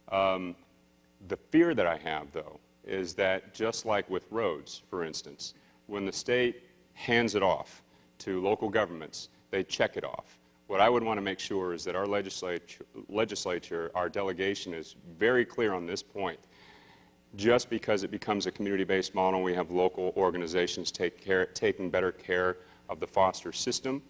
The fear that I have, though, is that just like with roads, for instance, when the state hands it off to local governments, they check it off. What I would want to make sure is that our legislature, our delegation, is very clear on this point. Just because it becomes a community-based model, we have local organizations taking better care of the foster system,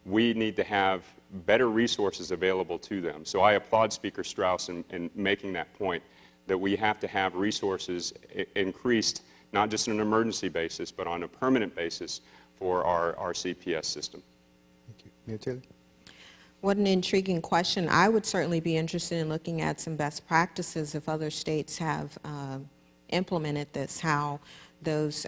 we need to have better resources available to them. So I applaud Speaker Strauss in making that point, that we have to have resources increased, not just on an emergency basis, but on a permanent basis for our CPS system. Thank you. Mayor Taylor? What an intriguing question. I would certainly be interested in looking at some best practices if other states have implemented this, how those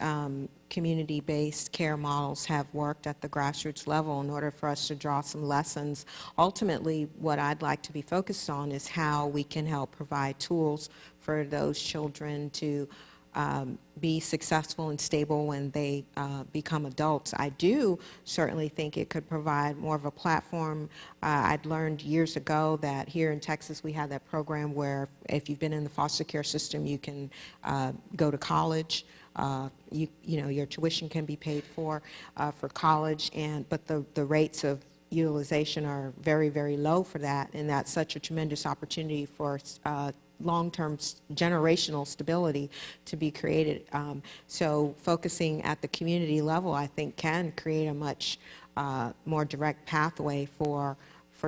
community-based care models have worked at the grassroots level in order for us to draw some lessons. Ultimately, what I'd like to be focused on is how we can help provide tools for those children to be successful and stable when they become adults. I do certainly think it could provide more of a platform. I'd learned years ago that here in Texas we had that program where if you've been in the foster care system, you can go to college. You know, your tuition can be paid for college, but the rates of utilization are very, very low for that, and that's such a tremendous opportunity for long-term generational stability to be created. So focusing at the community level, I think, can create a much more direct pathway for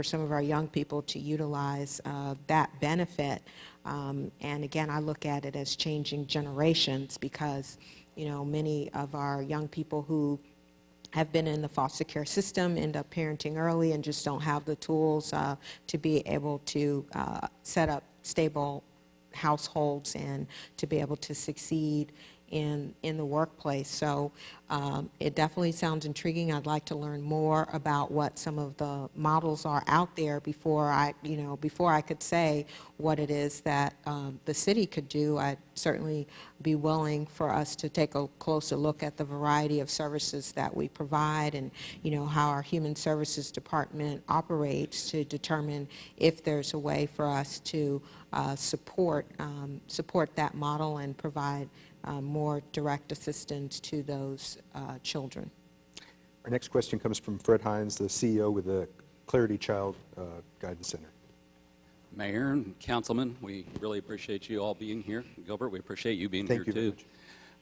some of our young people to utilize that benefit. And again, I look at it as changing generations because, you know, many of our young people who have been in the foster care system end up parenting early and just don't have the tools to be able to set up stable households and to be able to succeed in the workplace. So it definitely sounds intriguing. I'd like to learn more about what some of the models are out there before I could say what it is that the city could do. I'd certainly be willing for us to take a closer look at the variety of services that we provide and, you know, how our Human Services Department operates to determine if there's a way for us to support that model and provide more direct assistance to those children. Our next question comes from Fred Hines, the CEO with the Clarity Child Guidance Center. Mayor and councilman, we really appreciate you all being here. Gilbert, we appreciate you being Thank here you too.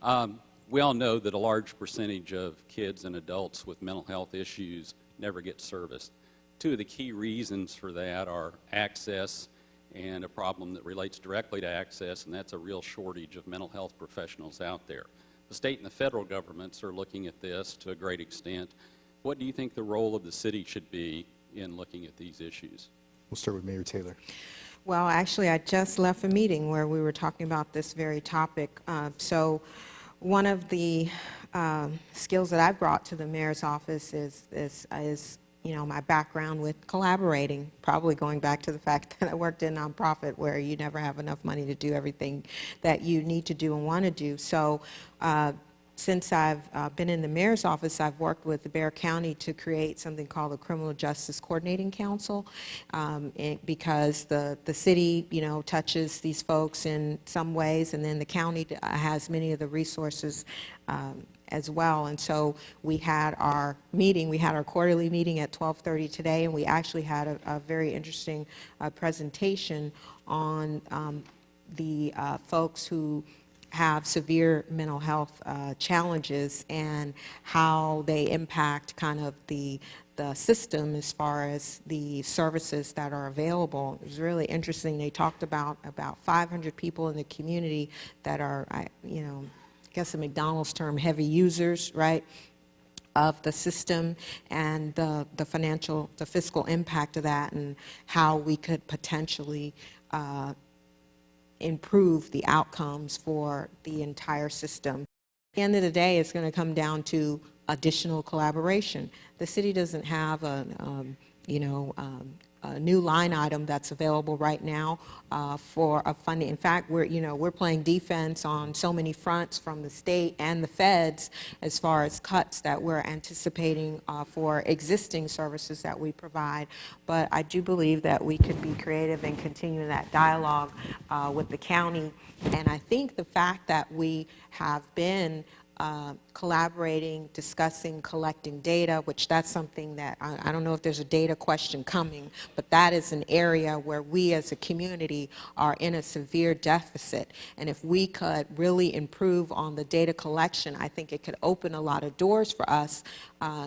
very much. We all know that a large percentage of kids and adults with mental health issues never get service. Two of the key reasons for that are access and a problem that relates directly to access, and that's a real shortage of mental health professionals out there. The state and the federal governments are looking at this to a great extent. What do you think the role of the city should be in looking at these issues? We'll start with Mayor Taylor. Well, actually, I just left a meeting where we were talking about this very topic. So one of the skills that I've brought to the mayor's office is you know, my background with collaborating, probably going back to the fact that I worked in a nonprofit where you never have enough money to do everything that you need to do and want to do. So since I've been in the mayor's office, I've worked with the Bexar County to create something called the Criminal Justice Coordinating Council, because the city, you know, touches these folks in some ways, and then the county has many of the resources as well. And so we had our meeting, we had our quarterly meeting at 12:30 today, and we actually had a very interesting presentation on the folks who have severe mental health challenges and how they impact kind of the system as far as the services that are available. It was really interesting. They talked about 500 people in the community that are, you know, I guess the McDonald's term, heavy users, right, of the system, and the fiscal impact of that, and how we could potentially improve the outcomes for the entire system. At the end of the day, it's going to come down to additional collaboration. The city doesn't have a new line item that's available right now for a funding. In fact, we're playing defense on so many fronts from the state and the feds as far as cuts that we're anticipating for existing services that we provide. But I do believe that we could be creative and continue that dialogue with the county. And I think the fact that we have been collaborating, discussing, collecting data, which that's something that I don't know if there's a data question coming, but that is an area where we as a community are in a severe deficit. And if we could really improve on the data collection, I think it could open a lot of doors for us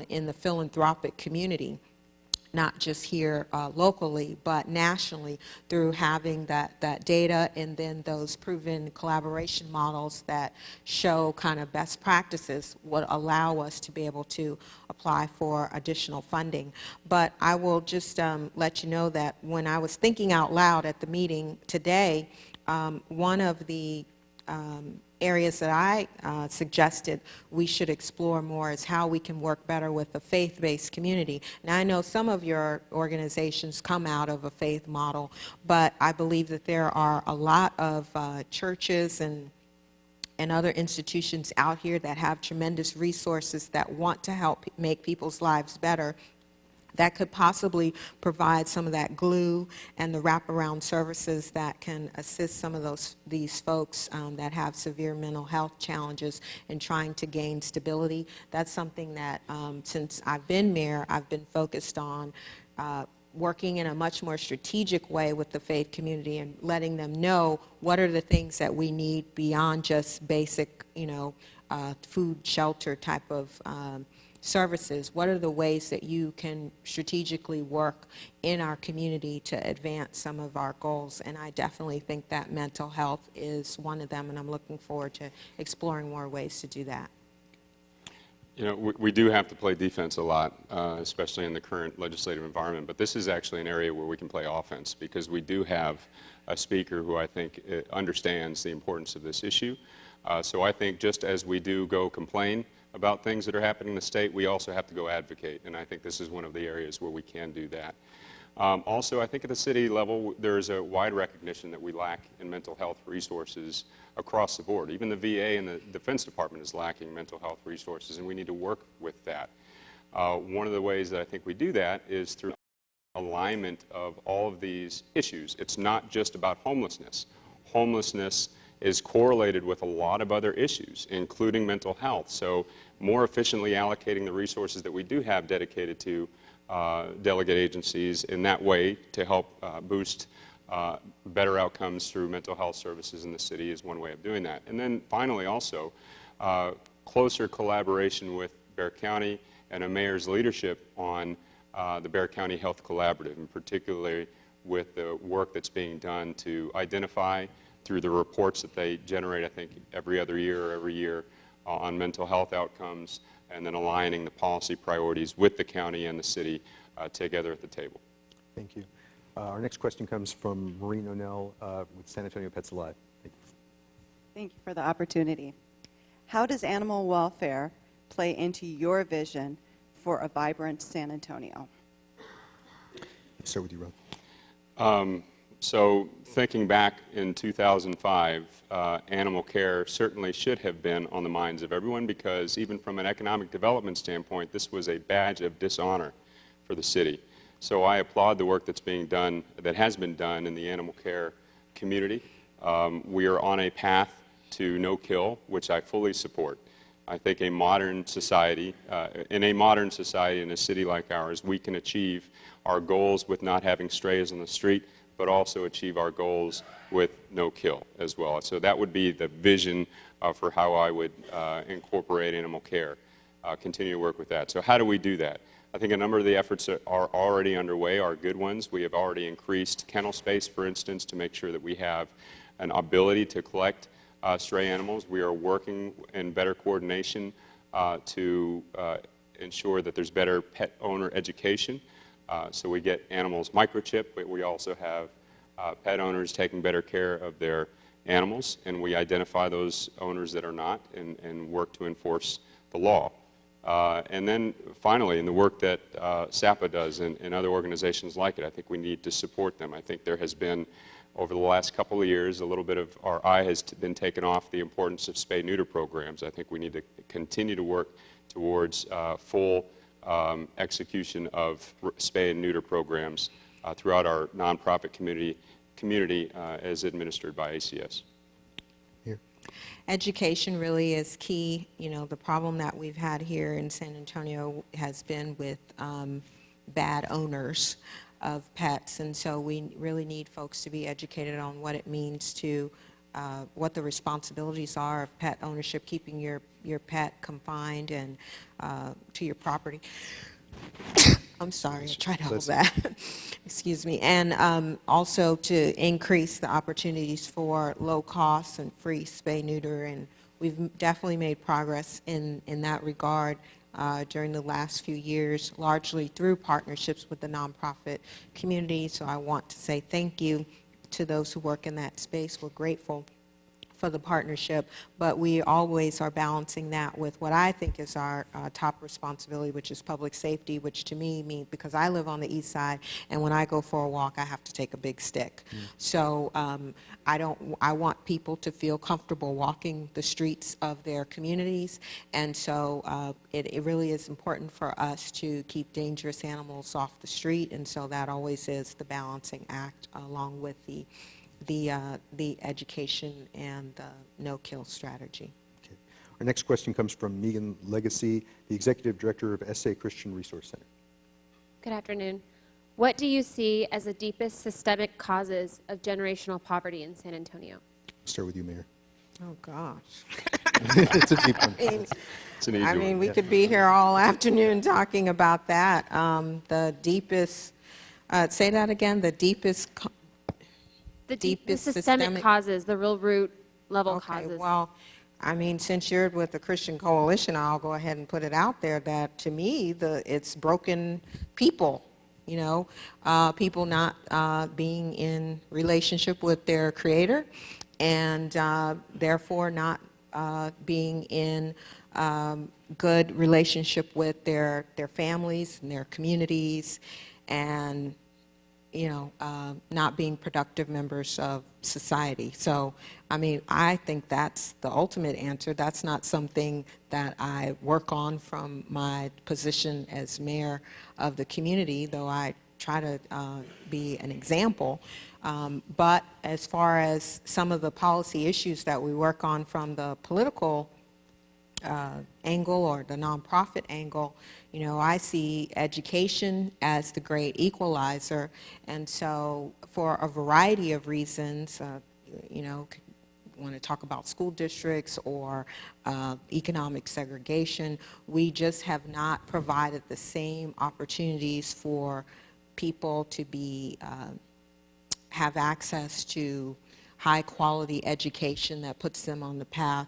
in the philanthropic community. not just here locally, but nationally through having that data and then those proven collaboration models that show kind of best practices would allow us to be able to apply for additional funding. But I will just let you know that when I was thinking out loud at the meeting today, one of the areas that I suggested we should explore more is how we can work better with the faith-based community. Now, I know some of your organizations come out of a faith model, but I believe that there are a lot of churches and other institutions out here that have tremendous resources that want to help make people's lives better, that could possibly provide some of that glue and the wraparound services that can assist some of these folks that have severe mental health challenges in trying to gain stability. That's something that since I've been mayor, I've been focused on working in a much more strategic way with the faith community and letting them know what are the things that we need beyond just basic, food, shelter type of services. What are the ways that you can strategically work in our community to advance some of our goals? And I definitely think that mental health is one of them, and I'm looking forward to exploring more ways to do that. We do have to play defense a lot, especially in the current legislative environment, but this is actually an area where we can play offense because we do have a speaker who I think understands the importance of this issue. So I think just as we do go complain about things that are happening in the state, we also have to go advocate, and I think this is one of the areas where we can do that. Also, I think at the city level, there is a wide recognition that we lack in mental health resources across the board. Even the VA and the Defense Department is lacking mental health resources, and we need to work with that. One of the ways that I think we do that is through alignment of all of these issues. It's not just about homelessness. Homelessness is correlated with a lot of other issues, including mental health. So more efficiently allocating the resources that we do have dedicated to delegate agencies in that way to help boost better outcomes through mental health services in the city is one way of doing that. And then finally also, closer collaboration with Bexar County and a mayor's leadership on the Bexar County Health Collaborative, and particularly with the work that's being done to identify through the reports that they generate, I think, every other year or every year on mental health outcomes, and then aligning the policy priorities with the county and the city together at the table. Thank you. Our next question comes from Maureen O'Neill with San Antonio Pets Alive. Thank you for the opportunity. How does animal welfare play into your vision for a vibrant San Antonio? Let's start with you, Rob. So thinking back in 2005, animal care certainly should have been on the minds of everyone because even from an economic development standpoint, this was a badge of dishonor for the city. So I applaud the work that's being done, that has been done in the animal care community. We are on a path to no kill, which I fully support. I think a modern society, in a city like ours, we can achieve our goals with not having strays on the street, but also achieve our goals with no kill as well. So that would be the vision for how I would incorporate animal care, continue to work with that. So how do we do that? I think a number of the efforts that are already underway are good ones. We have already increased kennel space, for instance, to make sure that we have an ability to collect stray animals. We are working in better coordination to ensure that there's better pet owner education. So we get animals microchipped, but we also have pet owners taking better care of their animals, and we identify those owners that are not and work to enforce the law. And then finally, in the work that SAPA does and other organizations like it, I think we need to support them. I think there has been, over the last couple of years, a little bit of our eye has been taken off the importance of spay-neuter programs. I think we need to continue to work towards full execution of spay and neuter programs throughout our nonprofit community as administered by ACS. Here. Education really is key. The problem that we've had here in San Antonio has been with bad owners of pets, and so we really need folks to be educated on what it means to what the responsibilities are of pet ownership, keeping your pet confined and to your property. I'm sorry, I tried all of that. Excuse me. And also to increase the opportunities for low cost and free spay neuter. And we've definitely made progress in that regard during the last few years, largely through partnerships with the nonprofit community. So I want to say thank you to those who work in that space. We're grateful for the partnership, but we always are balancing that with what I think is our top responsibility, which is public safety, which to me means, because I live on the east side, and when I go for a walk, I have to take a big stick. So I want people to feel comfortable walking the streets of their communities, and so it really is important for us to keep dangerous animals off the street, and so that always is the balancing act along with the education and the no-kill strategy. Okay. Our next question comes from Megan Legacy, the Executive Director of SA Christian Resource Center. Good afternoon. What do you see as the deepest systemic causes of generational poverty in San Antonio? I'll start with you, Mayor. Oh, gosh. It's a deep one. It's an easy I mean, one. we could be here all afternoon talking about that. The deepest, say that again, the deepest The systemic causes, the real root level causes. Well, I mean, since you're with the Christian Coalition, I'll go ahead and put it out there that to me, it's broken people, you know, people not being in relationship with their Creator, and therefore not being in good relationship with their families and their communities, and you know, not being productive members of society. So, I mean, I think that's the ultimate answer. That's not something that I work on from my position as mayor of the community, though I try to be an example. But as far as some of the policy issues that we work on from the political angle or the nonprofit angle, you know, I see education as the great equalizer, and so for a variety of reasons, you know, want to talk about school districts or economic segregation, we just have not provided the same opportunities for people to be have access to high quality education that puts them on the path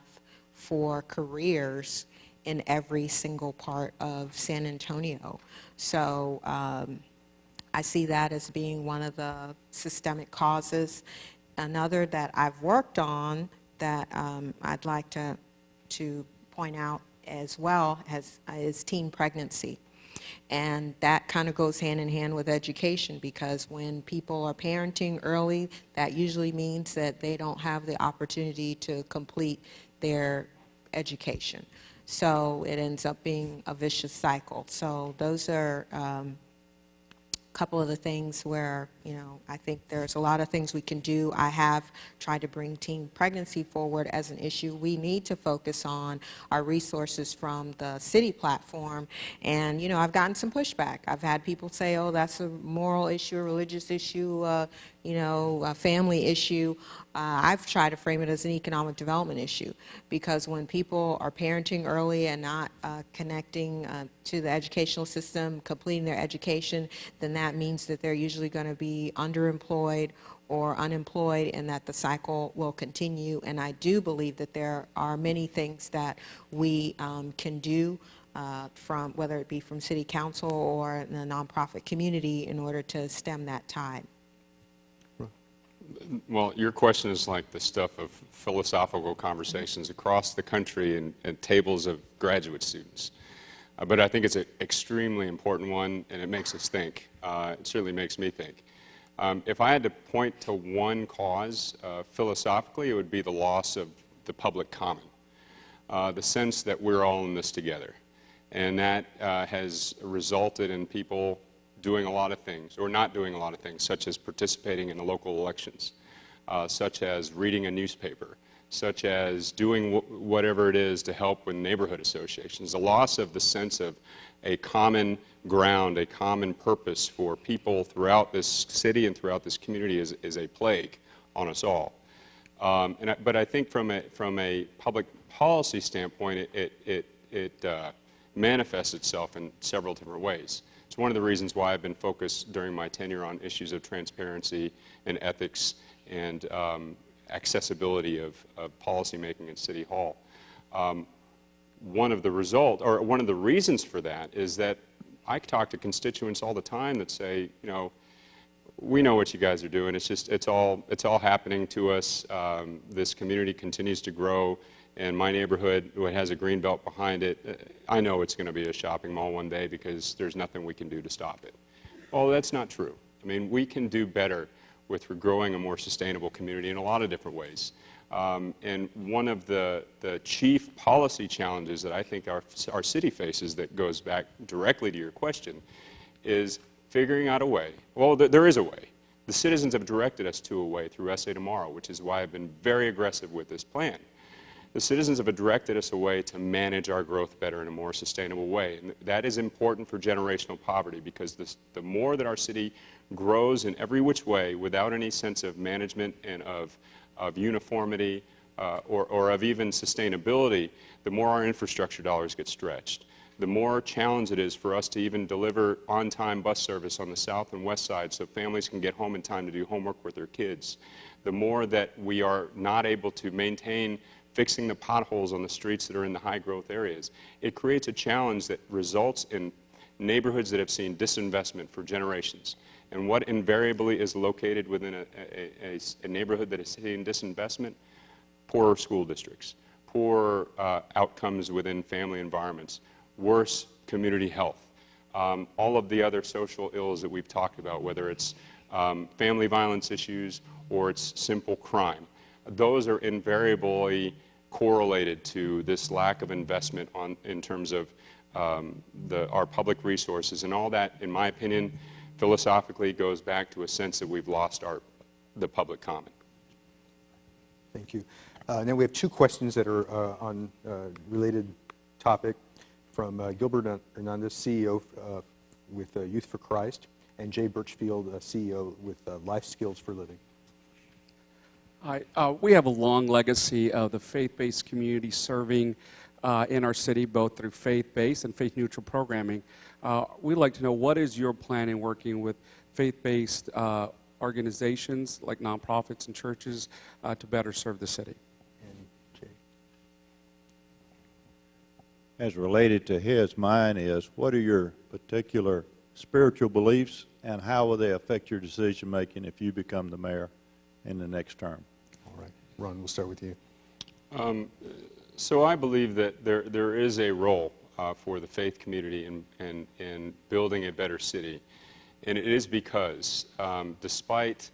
for careers in every single part of San Antonio. So I see that as being one of the systemic causes. Another that I've worked on that I'd like to point out as well is teen pregnancy. And that kind of goes hand in hand with education, because when people are parenting early, that usually means that they don't have the opportunity to complete their education. So it ends up being a vicious cycle. So those are a couple of the things where, you know, I think there's a lot of things we can do. I have tried to bring teen pregnancy forward as an issue. We need to focus on our resources from the city platform. And, you know, I've gotten some pushback. I've had people say, oh, that's a moral issue, a religious issue, you know, a family issue. I've tried to frame it as an economic development issue, because when people are parenting early and not connecting to the educational system, completing their education, then that means that they're usually going to be underemployed or unemployed, and that the cycle will continue. And I do believe that there are many things that we can do from, whether it be from city council or in the nonprofit community, in order to stem that tide. Well, your question is like the stuff of philosophical conversations across the country and tables of graduate students. But I think it's an extremely important one, and it makes us think. It certainly makes me think. If I had to point to one cause, philosophically, it would be the loss of the public common, the sense that we're all in this together. And that has resulted in people doing a lot of things, or not doing a lot of things, such as participating in the local elections, such as reading a newspaper, such as doing whatever it is to help with neighborhood associations. The loss of the sense of a common ground, a common purpose for people throughout this city and throughout this community is a plague on us all. But I think from a public policy standpoint, it manifests itself in several different ways. It's one of the reasons why I've been focused during my tenure on issues of transparency and ethics and accessibility of policymaking in City Hall. One of the reasons for that is that I talk to constituents all the time that say, you know, we know what you guys are doing. It's all happening to us. This community continues to grow, and my neighborhood, it has a green belt behind it. I know it's going to be a shopping mall one day because there's nothing we can do to stop it. Well, that's not true. I mean, we can do better with growing a more sustainable community in a lot of different ways. And one of the chief policy challenges that I think our city faces that goes back directly to your question is figuring out a way. Well, there is a way. The citizens have directed us to a way through SA Tomorrow, which is why I've been very aggressive with this plan. The citizens have directed us a way to manage our growth better in a more sustainable way. And that is important for generational poverty because the more that our city grows in every which way without any sense of management and of uniformity or of even sustainability, the more our infrastructure dollars get stretched. The more challenge it is for us to even deliver on-time bus service on the south and west side so families can get home in time to do homework with their kids. The more that we are not able to maintain fixing the potholes on the streets that are in the high-growth areas. It creates a challenge that results in neighborhoods that have seen disinvestment for generations. And what invariably is located within a neighborhood that has seen disinvestment? Poorer school districts, poor outcomes within family environments, worse community health, all of the other social ills that we've talked about, whether it's family violence issues or it's simple crime. Those are invariably correlated to this lack of investment in terms of our public resources. And all that, in my opinion, philosophically goes back to a sense that we've lost the public common. Thank you. Now we have two questions that are on related topic from Gilbert Hernandez, CEO with Youth for Christ, and Jay Birchfield, CEO with Life Skills for Living. Hi. We have a long legacy of the faith-based community serving in our city, both through faith-based and faith-neutral programming. We'd like to know, what is your plan in working with faith-based organizations like nonprofits and churches to better serve the city? And Jay. As related to his, mine is, what are your particular spiritual beliefs and how will they affect your decision making if you become the mayor in the next term? All right. Ron, we'll start with you. So I believe that there is a role for the faith community in building a better city. And it is because despite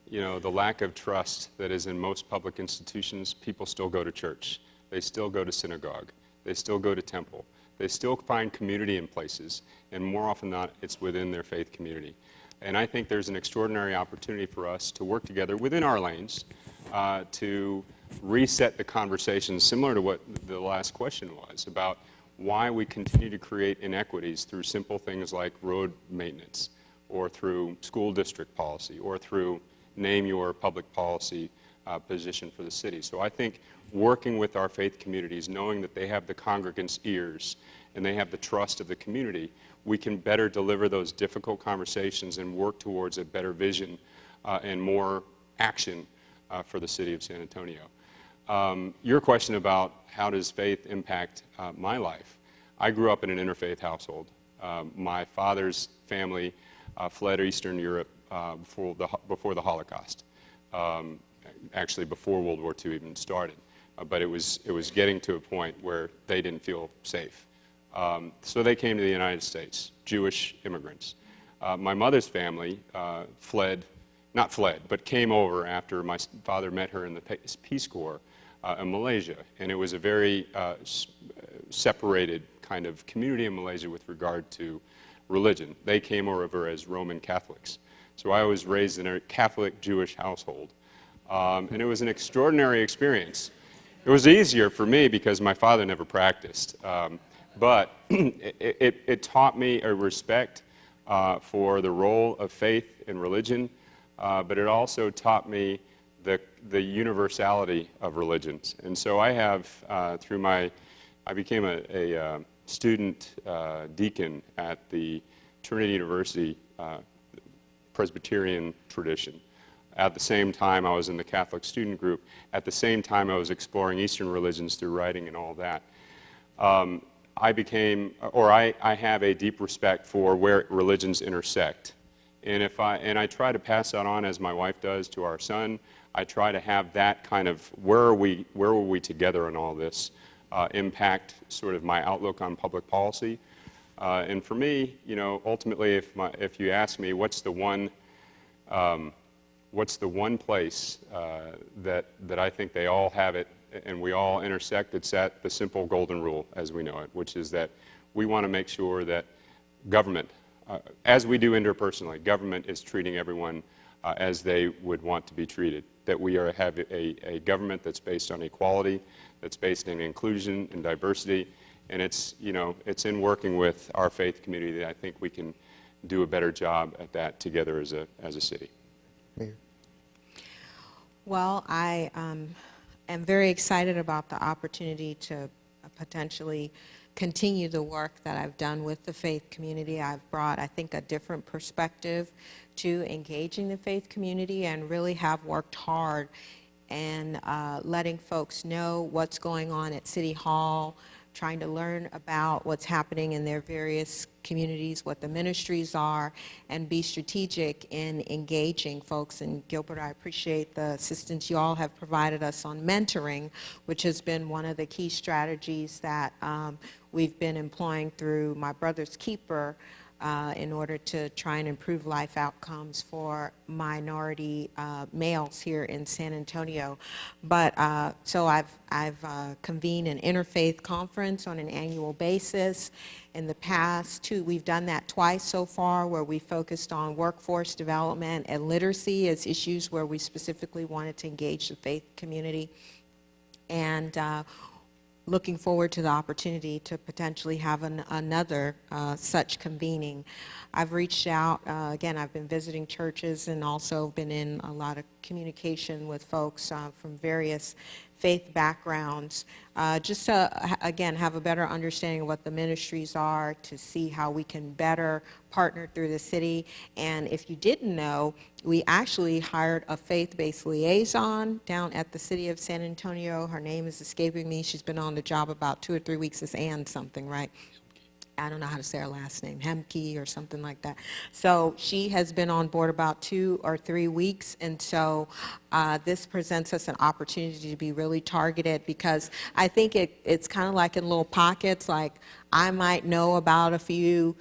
the lack of trust that is in most public institutions, people still go to church. They still go to synagogue. They still go to temple. They still find community in places, and more often than not, it's within their faith community. And I think there's an extraordinary opportunity for us to work together within our lanes to reset the conversation, similar to what the last question was, about why we continue to create inequities through simple things like road maintenance, or through school district policy, or through name your public policy position for the city. So I think working with our faith communities, knowing that they have the congregants' ears and they have the trust of the community, we can better deliver those difficult conversations and work towards a better vision and more action for the city of San Antonio. Your question about how does faith impact my life. I grew up in an interfaith household. My father's family fled Eastern Europe before the Holocaust, actually before World War II even started. But it was getting to a point where they didn't feel safe. So they came to the United States, Jewish immigrants. My mother's family but came over after my father met her in the Peace Corps in Malaysia. And it was a very separated kind of community in Malaysia with regard to religion. They came over as Roman Catholics. So I was raised in a Catholic Jewish household. And it was an extraordinary experience. It was easier for me because my father never practiced. But it taught me a respect for the role of faith and religion, but it also taught me the universality of religions. And so I have, I became a student deacon at the Trinity University Presbyterian tradition. At the same time, I was in the Catholic student group. At the same time, I was exploring Eastern religions through writing and all that. I have a deep respect for where religions intersect. And I try to pass that on, as my wife does, to our son. I try to have that kind of, where were we together in all this, impact sort of my outlook on public policy. And for me, you know, ultimately, if you ask me what's the one place that I think they all have it and we all intersect, it's at the simple golden rule as we know it, which is that we want to make sure that government, as we do interpersonally, government is treating everyone as they would want to be treated. That we have a government that's based on equality, that's based on inclusion and diversity, and it's, you know, it's in working with our faith community that I think we can do a better job at that together as a city. Mayor. Well, I am very excited about the opportunity to potentially continue the work that I've done with the faith community. I've brought, I think, a different perspective to engaging the faith community and really have worked hard and letting folks know what's going on at City Hall, trying to learn about what's happening in their various communities, what the ministries are, and be strategic in engaging folks. And Gilbert, I appreciate the assistance you all have provided us on mentoring, which has been one of the key strategies that we've been employing through My Brother's Keeper in order to try and improve life outcomes for minority males here in San Antonio. But so I've convened an interfaith conference on an annual basis. In the past, we've done that twice so far, where we focused on workforce development and literacy as issues where we specifically wanted to engage the faith community. And looking forward to the opportunity to potentially have another such convening. I've reached out, again, I've been visiting churches and also been in a lot of communication with folks from various faith backgrounds, just to, again, have a better understanding of what the ministries are, to see how we can better partner through the city. And if you didn't know, we actually hired a faith-based liaison down at the city of San Antonio. Her name is escaping me. She's been on the job about 2 or 3 weeks. It's Ann something, right? I don't know how to say her last name, Hemke or something like that. So she has been on board about 2 or 3 weeks, and so this presents us an opportunity to be really targeted, because I think it's kind of like in little pockets. Like, I might know about a few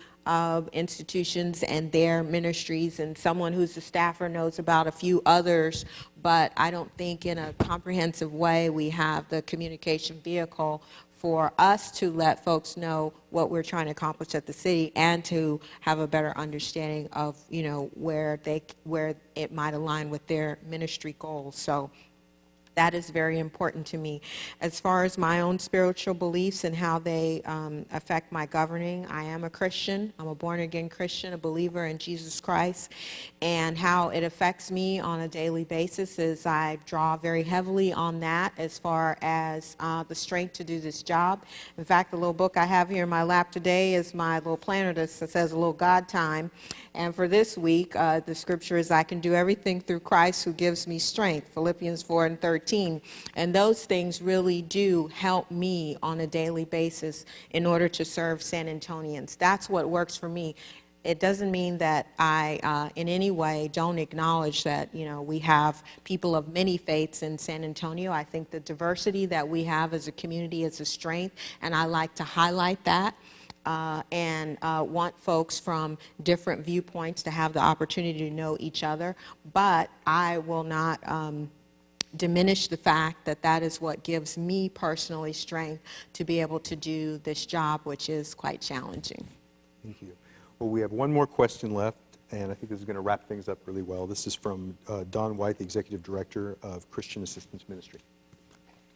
institutions and their ministries, and someone who's a staffer knows about a few others, but I don't think in a comprehensive way we have the communication vehicle for us to let folks know what we're trying to accomplish at the city, and to have a better understanding of, you know, where it might align with their ministry goals. So that is very important to me. As far as my own spiritual beliefs and how they affect my governing, I am a Christian. I'm a born-again Christian, a believer in Jesus Christ. And how it affects me on a daily basis is I draw very heavily on that as far as the strength to do this job. In fact, the little book I have here in my lap today is my little planner that says a little God time. And for this week, the scripture is, I can do everything through Christ who gives me strength, Philippians 4:13. And those things really do help me on a daily basis in order to serve San Antonians. That's what works for me. It doesn't mean that I, in any way, don't acknowledge that, you know, we have people of many faiths in San Antonio. I think the diversity that we have as a community is a strength, and I like to highlight that. And want folks from different viewpoints to have the opportunity to know each other. But I will not diminish the fact that that is what gives me personally strength to be able to do this job, which is quite challenging. Thank you. Well, we have one more question left, and I think this is going to wrap things up really well. This is from Don White, the Executive Director of Christian Assistance Ministry.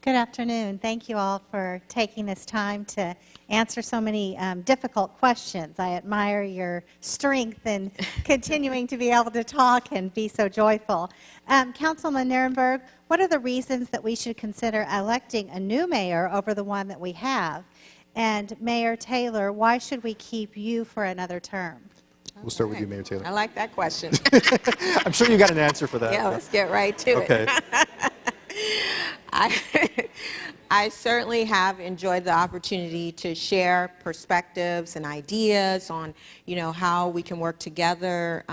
Good afternoon. Thank you all for taking this time to answer so many difficult questions. I admire your strength in continuing to be able to talk and be so joyful. Councilman Nirenberg, what are the reasons that we should consider electing a new mayor over the one that we have? And Mayor Taylor, why should we keep you for another term? We'll start with you, Mayor Taylor. I like that question. I'm sure you got an answer for that. Yeah, let's get right to Okay. it. I certainly have enjoyed the opportunity to share perspectives and ideas on, how we can work together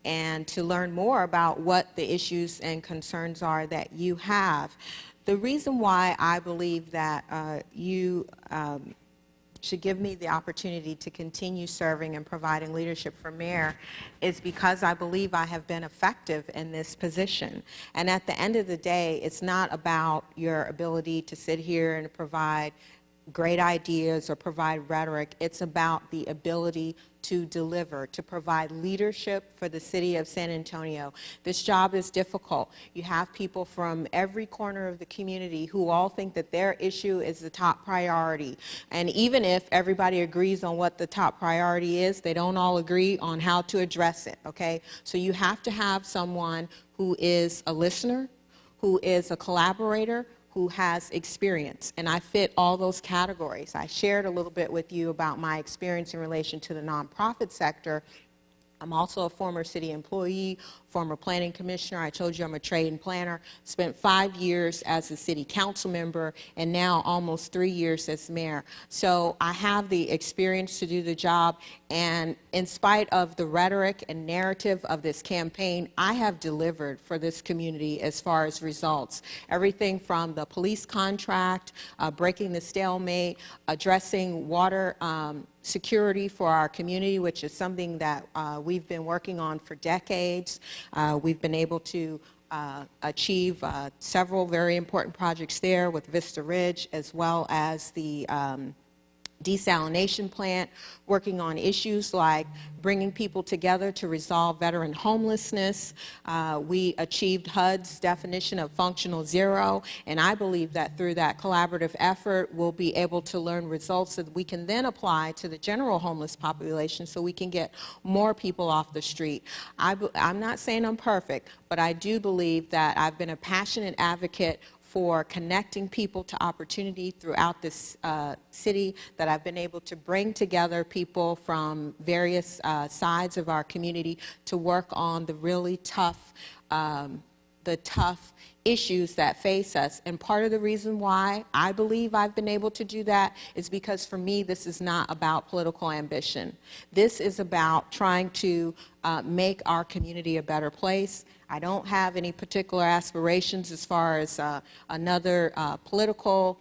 and to learn more about what the issues and concerns are that you have. The reason why I believe that you should give me the opportunity to continue serving and providing leadership for mayor is because I believe I have been effective in this position. And at the end of the day, it's not about your ability to sit here and provide great ideas or provide rhetoric. It's about the ability to deliver, to provide leadership for the city of San Antonio. This job is difficult. You have people from every corner of the community who all think that their issue is the top priority. And even if everybody agrees on what the top priority is, they don't all agree on how to address it, okay? So you have to have someone who is a listener, who is a collaborator, who has experience, and I fit all those categories. I shared a little bit with you about my experience in relation to the nonprofit sector. I'm also a former city employee, former planning commissioner. I told you I'm a trade and planner. Spent 5 years as a city council member and now almost 3 years as mayor. So I have the experience to do the job, and in spite of the rhetoric and narrative of this campaign, I have delivered for this community as far as results. Everything from the police contract, breaking the stalemate, addressing water security for our community, which is something that we've been working on for decades. We've been able to achieve several very important projects there with Vista Ridge, as well as the desalination plant, working on issues like bringing people together to resolve veteran homelessness. We achieved HUD's definition of functional zero, and I believe that through that collaborative effort, we'll be able to learn results that we can then apply to the general homeless population so we can get more people off the street. I'm not saying I'm perfect, but I do believe that I've been a passionate advocate for connecting people to opportunity throughout this city, that I've been able to bring together people from various sides of our community to work on the really tough issues that face us. And part of the reason why I believe I've been able to do that is because for me, this is not about political ambition. This is about trying to make our community a better place. I don't have any particular aspirations as far as another political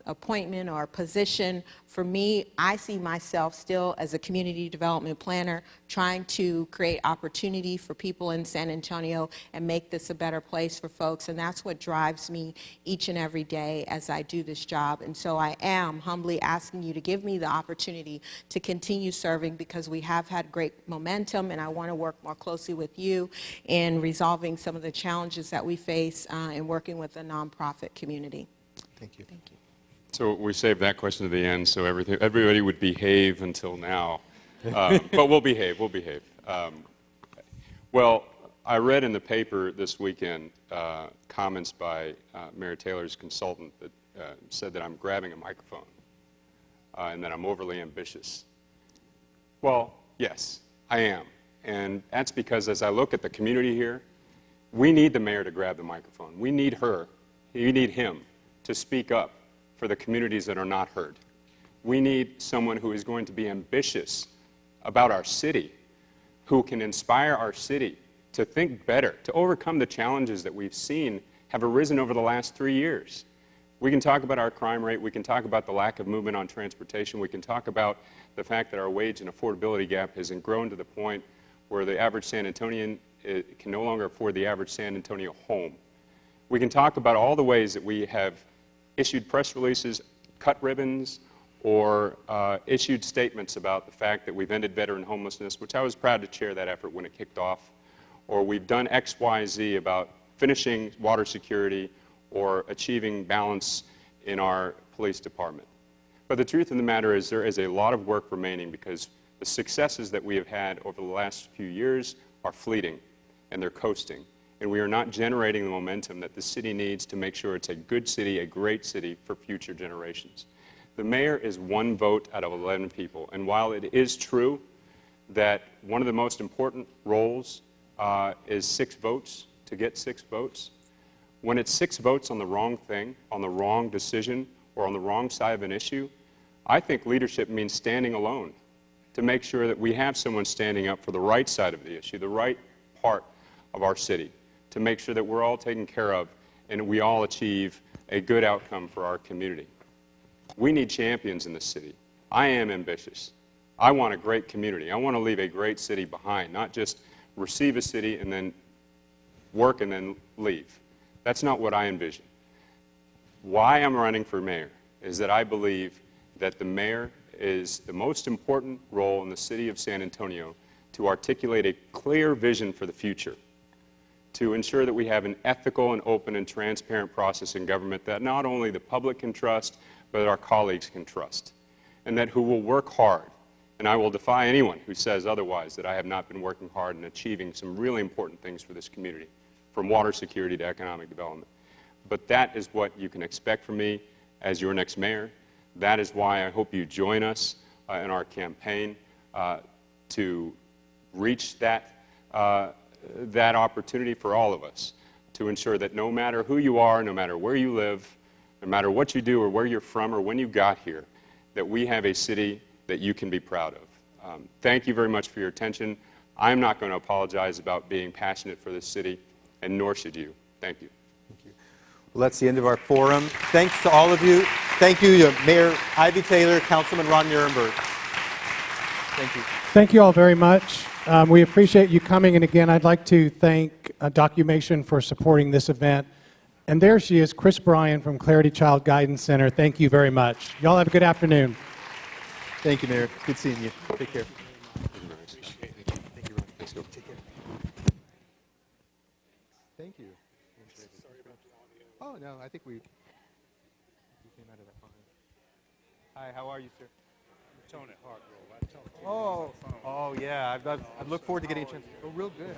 appointment or position. For me, I see myself still as a community development planner trying to create opportunity for people in San Antonio and make this a better place for folks, and that's what drives me each and every day as I do this job. And so I am humbly asking you to give me the opportunity to continue serving, because we have had great momentum, and I want to work more closely with you in resolving some of the challenges that we face in working with the nonprofit community. Thank you. Thank you. So we saved that question to the end, so everybody would behave until now. But we'll behave, well, I read in the paper this weekend comments by Mayor Taylor's consultant that said that I'm grabbing a microphone and that I'm overly ambitious. Well, yes, I am. And that's because as I look at the community here, we need the mayor to grab the microphone. We need her, we need him to speak up for the communities that are not heard. We need someone who is going to be ambitious about our city, who can inspire our city to think better, to overcome the challenges that we've seen have arisen over the last 3 years. We can talk about our crime rate, we can talk about the lack of movement on transportation, we can talk about the fact that our wage and affordability gap has grown to the point where the average San Antonian can no longer afford the average San Antonio home. We can talk about all the ways that we have issued press releases, cut ribbons, or issued statements about the fact that we've ended veteran homelessness, which I was proud to chair that effort when it kicked off, or we've done X, Y, Z about finishing water security or achieving balance in our police department. But the truth of the matter is there is a lot of work remaining, because the successes that we have had over the last few years are fleeting and they're coasting. And we are not generating the momentum that the city needs to make sure it's a good city, a great city for future generations. The mayor is one vote out of 11 people, and while it is true that one of the most important roles is 6 votes, to get 6 votes. When it's 6 votes on the wrong thing, on the wrong decision, or on the wrong side of an issue, I think leadership means standing alone to make sure that we have someone standing up for the right side of the issue, the right part of our city, to make sure that we're all taken care of and we all achieve a good outcome for our community. We need champions in this city. I am ambitious. I want a great community. I want to leave a great city behind, not just receive a city and then work and then leave. That's not what I envision. Why I'm running for mayor is that I believe that the mayor is the most important role in the city of San Antonio to articulate a clear vision for the future, to ensure that we have an ethical and open and transparent process in government that not only the public can trust, but our colleagues can trust, and that who will work hard. And I will defy anyone who says otherwise, that I have not been working hard and achieving some really important things for this community, from water security to economic development. But that is what you can expect from me as your next mayor. That is why I hope you join us in our campaign to reach that opportunity for all of us, to ensure that no matter who you are, no matter where you live, no matter what you do or where you're from or when you got here, that we have a city that you can be proud of. Thank you very much for your attention. I'm not going to apologize about being passionate for this city, and nor should you. Thank you. Well, that's the end of our forum. Thanks to all of you. Thank you to Mayor Ivy Taylor, Councilman Ron Nirenberg. Thank you. Thank you all very much. We appreciate you coming. And again, I'd like to thank Documation for supporting this event. And there she is, Chris Bryan from Clarity Child Guidance Center. Thank you very much. Y'all have a good afternoon. Thank you, Mayor. Good seeing you. Take care. Thank you. Oh, no, I think we came out of that fine. Hi, how are you, sir? Tony Hargrove. Oh, yeah. I look forward to getting a chance. Oh, real good.